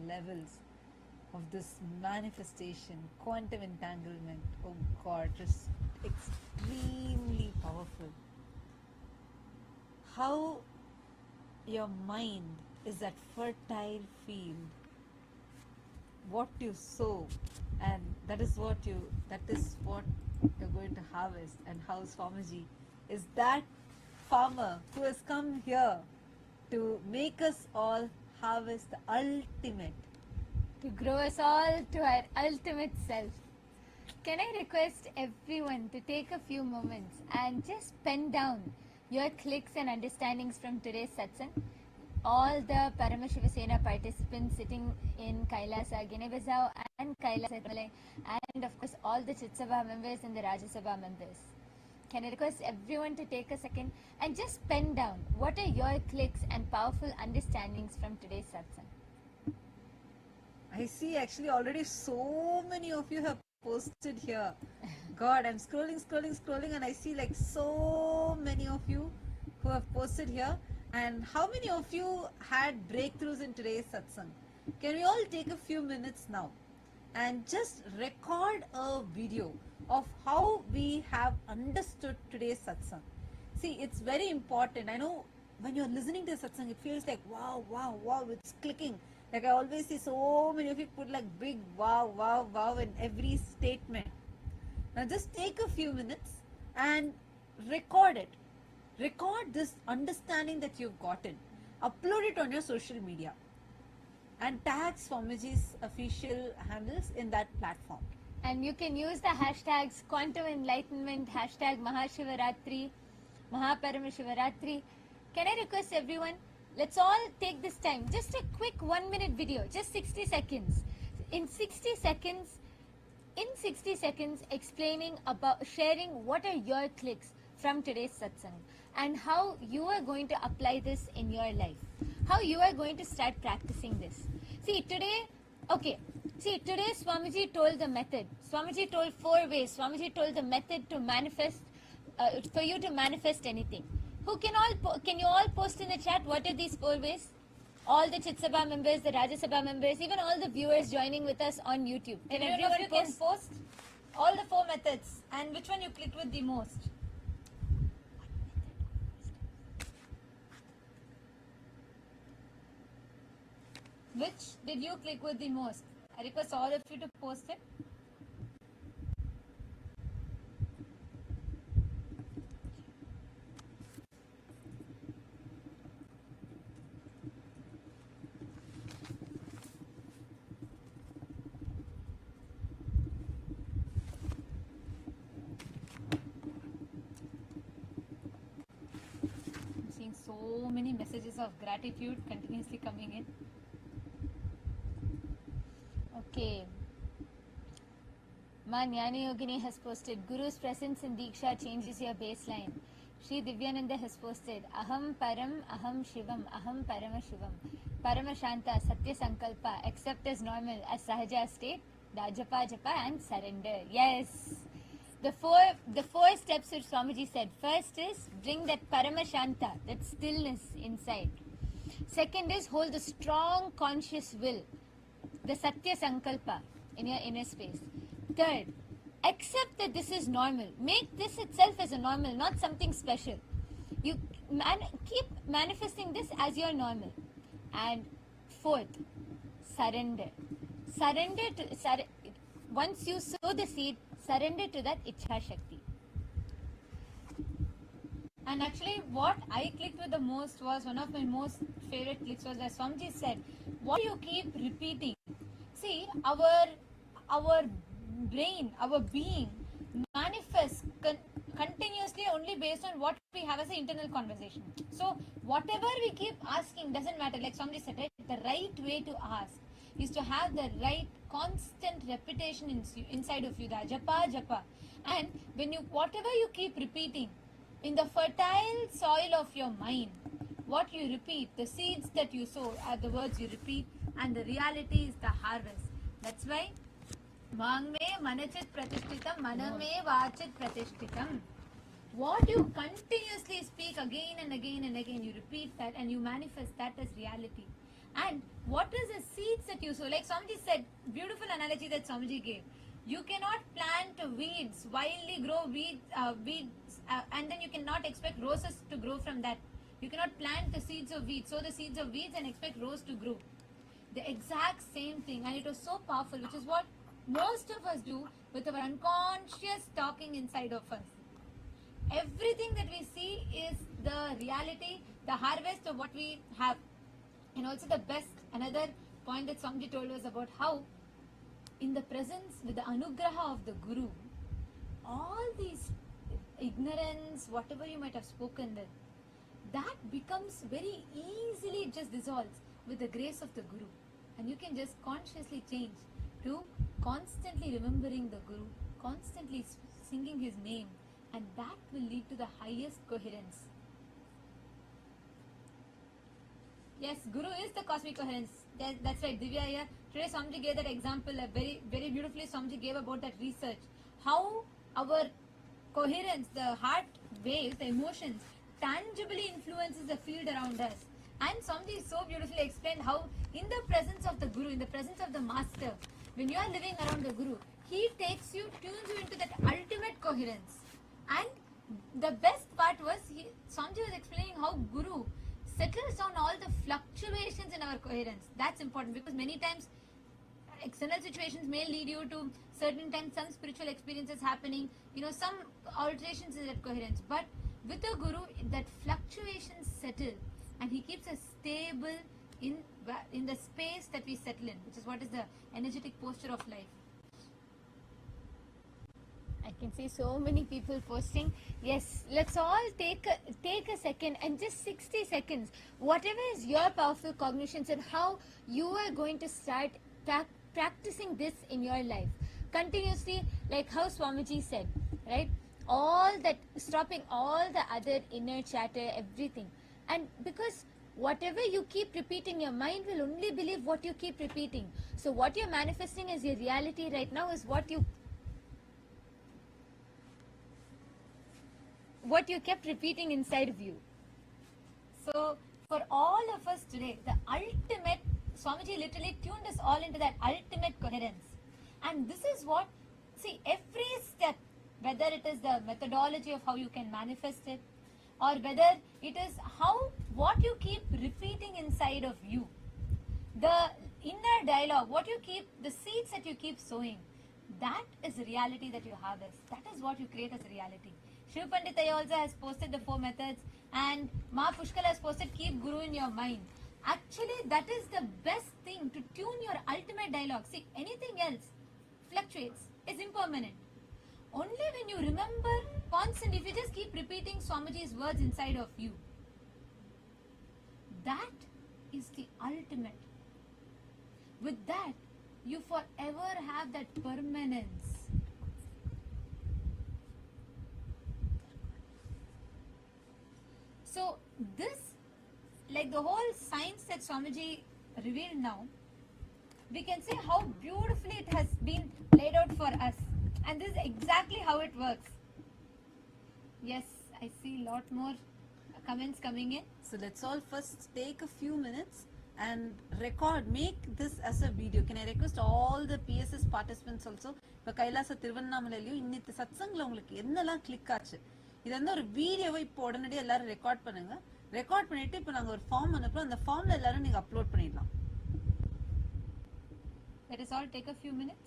levels of this manifestation, quantum entanglement. Oh God, just extremely powerful. How your mind is that fertile field. What you sow, and that is what you're going to harvest. And how Swamiji is that farmer who has come here to make us all harvest the ultimate, to grow us all to our ultimate self. Can I request everyone to take a few moments and just pen down your clicks and understandings from today's satsang? All the Paramashiva Sena participants sitting in Kailasa, Guinea-Bissau and Kailasa, and of course all the Chitsabha members and the Rajya Sabha members. Can I request everyone to take a second and just pen down what are your clicks and powerful understandings from today's satsang? I see actually already so many of you have posted here. God, I'm scrolling and I see like so many of you who have posted here. And how many of you had breakthroughs in today's satsang? Can we all take a few minutes now and just record a video of how we have understood today's satsang? See, it's very important. I know when you're listening to satsang, it feels like wow, it's clicking. Like I always see so many of you put like big wow in every statement. Now just take a few minutes and record it. Record this understanding that you've gotten. Upload it on your social media and tag Swamiji's official handles in that platform. And you can use the hashtags Quantum Enlightenment, hashtag Maha Shivaratri, Maha Paramashivaratri. Can I request everyone, let's all take this time, just a quick 1 minute video, just 60 seconds. In 60 seconds explaining about, sharing what are your clicks from today's satsang and how you are going to apply this in your life, how you are going to start practicing this. Today Swamiji told the method. Swamiji told 4 ways. Swamiji told the method to manifest, for you to manifest anything. Can you all post in the chat what are these 4 ways? All the Chit Sabha members, the Rajya Sabha members, even all the viewers joining with us on YouTube. Can everyone can post all the 4 methods and which one you clicked with the most? Which did you click with the most? I request all of you to post it. messages of gratitude continuously coming in. Okay. Ma Jnani Yogini has posted, Guru's presence in Diksha changes your baseline. Shri Divyananda has posted, Aham Param, Aham Shivam, Aham Paramashivam. Paramashanta, Satya Sankalpa, accept as normal, as Sahaja state, Japa Japa and surrender. Yes. The four steps which Swamiji said. First is bring that Paramashanta, that stillness inside. Second is hold the strong conscious will, the Satya Sankalpa in your inner space. Third, accept that this is normal. Make this itself as a normal, not something special. You keep manifesting this as your normal. And fourth, surrender. Once you sow the seed, surrender to that Ichha Shakti. And actually, what I clicked with the most was one of my most favorite clicks was that Swamiji said, what do you keep repeating? See, our brain, our being manifests continuously only based on what we have as an internal conversation. So, whatever we keep asking doesn't matter. Like somebody said, right? The right way to ask is to have the right constant repetition inside of you, the japa japa. And when you, whatever you keep repeating, in the fertile soil of your mind, what you repeat, the seeds that you sow are the words you repeat, and the reality is the harvest. That's why Mang me manachit pratishtitam, maname vachit pratishtitam. What you continuously speak again and again and again, you repeat that and you manifest that as reality. And what is the seeds that you sow? Like Swamiji said, beautiful analogy that Swamiji gave. You cannot plant weeds, wildly grow weeds, and then you cannot expect roses to grow from that. You cannot plant the seeds of weeds, sow the seeds of weeds and expect rose to grow. The exact same thing, and it was so powerful, which is what most of us do with our unconscious talking inside of us. Everything that we see is the reality, the harvest of what we have. And also the best, another point that Swamiji told us about how in the presence, with the anugraha of the Guru, all these ignorance, whatever you might have spoken with, that becomes very easily, it just dissolves with the grace of the Guru. And you can just consciously change to constantly remembering the Guru, constantly singing his name, and that will lead to the highest coherence. Yes, Guru is the cosmic coherence. That's right, Divya here. Today Swamiji gave that example, very, very beautifully Swamiji gave about that research. How our coherence, the heart waves, the emotions, tangibly influences the field around us. And Swamiji so beautifully explained how in the presence of the Guru, in the presence of the Master, when you are living around the Guru, he takes you, tunes you into that ultimate coherence. And the best part was, Swamiji was explaining how Guru settles down all the fluctuations in our coherence. That's important because many times external situations may lead you to certain times some spiritual experiences happening, some alterations in that coherence. But with the Guru, that fluctuations settle and he keeps us stable in the space that we settle in, which is what is the energetic posture of life. I can see so many people posting. Yes, let's all take a second and just 60 seconds. Whatever is your powerful cognitions and how you are going to start practicing this in your life. Continuously, like how Swamiji said, right? All that, stopping all the other inner chatter, everything. And because whatever you keep repeating, your mind will only believe what you keep repeating. So what you're manifesting as your reality right now is what you kept repeating inside of you. So for all of us today, the ultimate, Swamiji literally tuned us all into that ultimate coherence. And this is what, see, every step, whether it is the methodology of how you can manifest it, or whether it is what you keep repeating inside of you, the inner dialogue, what you keep, the seeds that you keep sowing, that is the reality that you harvest. That is what you create as a reality. Shiv Panditaya also has posted the 4 methods, and Ma Pushkala has posted keep Guru in your mind. Actually, that is the best thing to tune your ultimate dialogue. See, anything else fluctuates, is impermanent. Only when you remember constant, if you just keep repeating Swamiji's words inside of you, that is the ultimate. With that, you forever have that permanence. So this, like the whole science that Swamiji revealed now, we can see how beautifully it has been laid out for us. And this is exactly how it works. Yes, I see a lot more comments coming in. So let's all first take a few minutes and record, make this as a video. Can I request all the PSS participants also? இப்போ கைலாச திருவண்ணாமலையிலையும் இன்னித்து சத்சங்கில் உங்களுக்கு என்னெல்லாம் click ஆச்சு இது வந்து ஒரு வீடியோவை இப்போ உடனடியாக எல்லாரும் ரெக்கார்ட் பண்ணுங்க. ரெக்கார்ட் பண்ணிட்டு இப்போ நாங்கள் ஒரு ஃபார்ம் அனுப்புறோம். அந்த ஃபார்ம்ல எல்லாரும் நீங்கள் அப்லோட் பண்ணிடலாம். Let us all take a few minutes.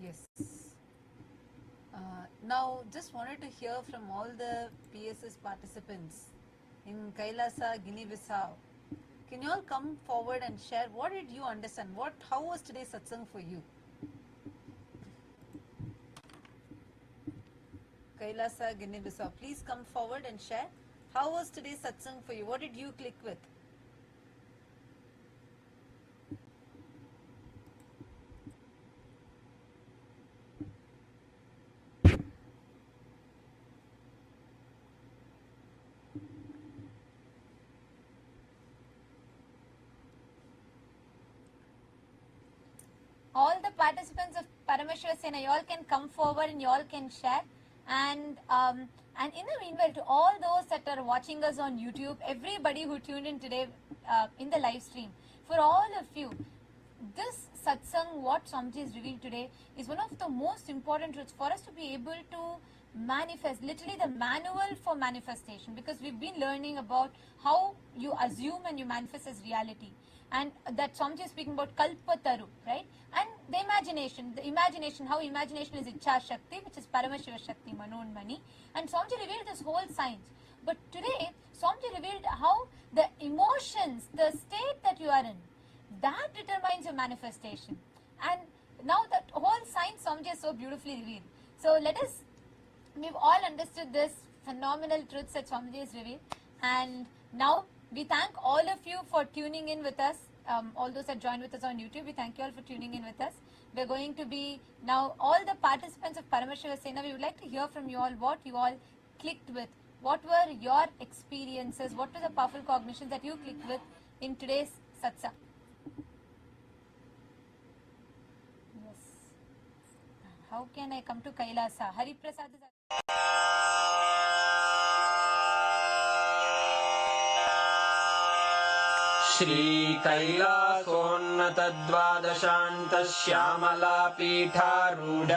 Yes. Now, just wanted to hear from all the PSS participants in Kailasa, Guinea-Bissau. Can you all come forward and share what did you understand? How was today's satsang for you? Kailasa, Guinea-Bissau, please come forward and share. How was today's satsang for you? What did you click with? All the participants of Paramashiva Sena, you all can come forward and you all can share. And in the meanwhile, to all those that are watching us on YouTube, everybody who tuned in today in the live stream, for all of you, this satsang, what Swamiji is revealed today, is one of the most important truths for us to be able to manifest, literally the manual for manifestation, because we've been learning about how you assume and you manifest as reality. And that Swamiji is speaking about Kalpataru, right? And the imagination, how imagination is Ichha Shakti, which is Paramashiva Shakti, Manon Mani. And Swamiji revealed this whole science. But today, Swamiji revealed how the emotions, the state that you are in, that determines your manifestation. And now that whole science Swamiji has so beautifully revealed. So we've all understood this phenomenal truths that Swamiji has revealed. And now we thank all of you for tuning in with us. All those that joined with us on YouTube, we thank you all for tuning in with us. We're going to be now, all the participants of Paramashiva Sena, we would like to hear from you all what you all clicked with. What were your experiences? What were the powerful cognitions that you clicked with in today's satsang? Yes. How can I come to Kailasa? Hari Prasad is... श्रीकैलासोन्नतद्वादशान्तश्यामलापीठारूढ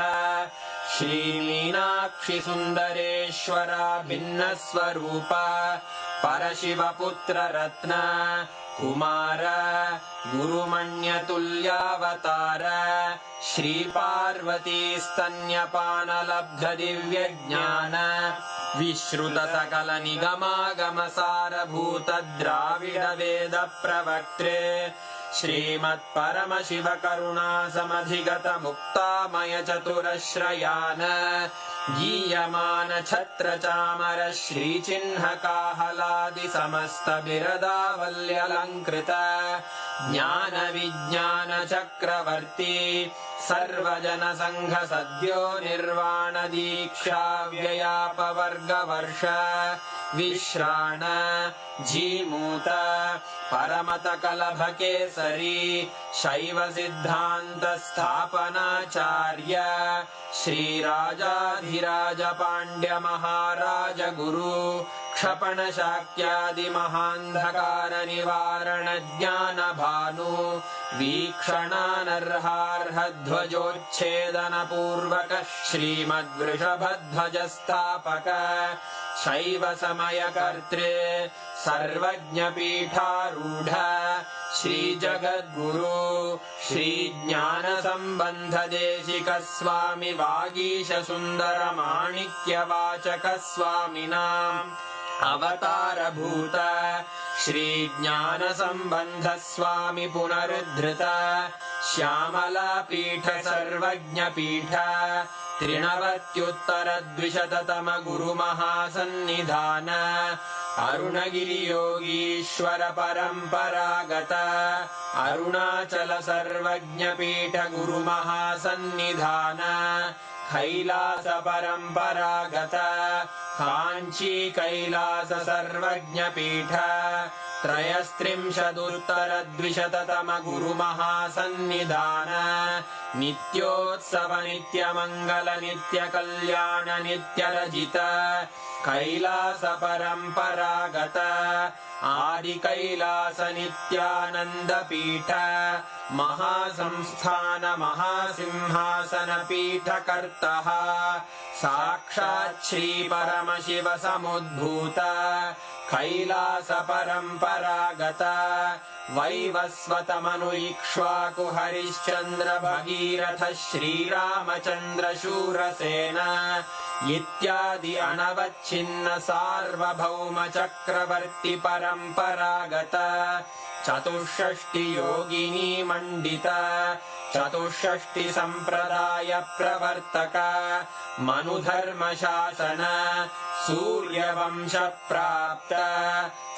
श्रीमीनाक्षिसुन्दरेश्वरा भिन्नस्वरूप परशिवपुत्ररत्न Kumar गुरुमण्यतुल्यावतार श्रीपार्वतीस्तन्यपानलब्धदिव्यज्ञान विश्रुतसकलनिगमागमसारभूतद्राविडवेदप्रवक्त्रे श्रीमत्परमशिवकरुणासमधिगतमुक्तामयचतुरश्रयान् गीयमान छत्र चामर श्रीचिह्न काहलादि समस्त बिरदावल्यलङ्कृत ज्ञान विज्ञान चक्रवर्ती सर्वजन संघ सद्यो निर्वाण दीक्षा व्ययापवर्गवर्ष विश्राण जीमूत परमत कलभ केसरी शैव सिद्धान्त स्थापनाचार्य श्रीराजाधिराज पाण्ड्य महाराज गुरु क्षपण शाक्यादि महान्धकार निवारण ज्ञान भानु वीक्षणानर्हार्ह ध्वजोच्छेदन पूर्वक श्रीमद्वृषभध्वज स्थापक शैव समय कर्तृ सर्वज्ञ पीठारूढ़ श्री जगद्गुरु श्री ज्ञान संबंध देशिक स्वामी वागीश सुंदर माणिक्य वाचक स्वामिनाम् अवतार भूत श्री ज्ञान संबंध स्वामी पुनरुद्धृत श्यामला पीठ सर्वज्ञ पीठ त्रिनवत्युत्तर द्विशततम गुरु महासन्निधान अरुणगिरि योगीश्वर परंपरागत अरुणाचल सर्वज्ञ पीठ गुरु महासन्निधान कैलास परंपरागत कांची कैलास सर्वज्ञ पीठ त्रयस्त्रिंशदुत्तर द्विशततम गुरु महासन्निधान नित्योत्सव नित्य मंगल नित्य कल्याण नित्य रजित कैलास परंपरागत आदि कैलास नित्यानंद पीठ महासंस्थान महासिंहासन पीठ कर्तः साक्षात् श्री परमशिव समुद्भूत कैलास परंपरागत वैवस्वत मनु इक्ष्वाकु हरिश्चंद्र भगीरथ श्रीरामचंद्र शूरसेन इत्यादि अनवच्छिन्न सार्वभौम चक्रवर्ती परंपरागत चतुष्षष्टि योगिनी मंडित चतुष्षष्टि संप्रदाय प्रवर्तक मनुधर्म शासन सूर्यवंश प्राप्त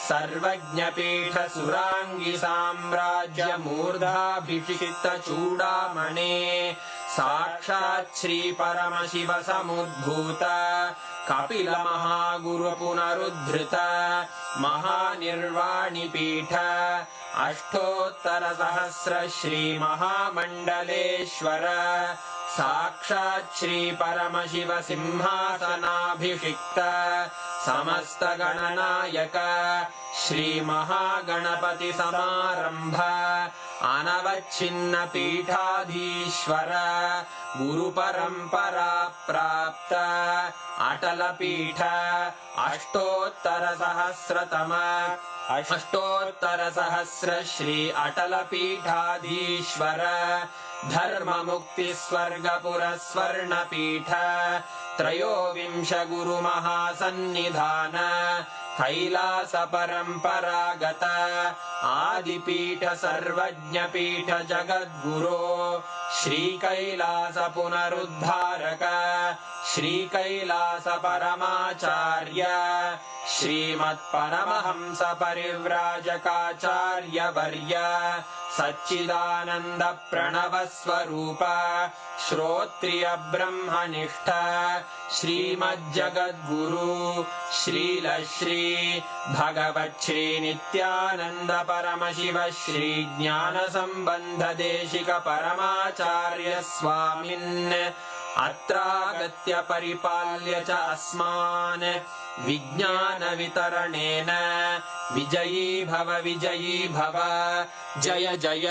सर्वज्ञ पीठ सुरांगी साम्राज्य मूर्धाभिषिक्त चूड़ामणे साक्षात् श्री परमशिव समुद्भूत कपिल महागुरु पुनरुद्धृत महानिर्वाणि पीठ अष्टोत्तर सहस्र श्री महामंडलेश्वर साक्षात् श्री परमशिव सिंहासनाभिषिक्त समस्त गणनायक श्री महागणपति समारंभ अनवच्छिन्न पीठाधीश्वर गुरु परंपरा प्राप्त अटल पीठ अष्टोत्तर सहस्र श्री अटल पीठाधीश्वर धर्म मुक्ति स्वर्गपुर स्वर्ण पीठ त्रयोविंश गुरु महासन्निधान कैलास परंपरागत आदिपीठ सर्वज्ञ पीठ जगद्गुरो श्री कैलास पुनरुद्धारक श्री कैलास परमाचार्य श्रीमत्परमहंस परिव्राजकाचार्य वर्य सच्चिदानंद प्रणव स्वरूप श्रोत्रिय ब्रह्मनिष्ठ श्रीमज्जगद्गुरु श्रील श्री भगवत् श्री नित्यानंद परमशिव श्री ज्ञान संबंध देशिक परमाचार्य स्वामिन् अत्रागत्य परिपाल्य च अस्मान् विज्ञान वितरणेन विजयी भव जय जय।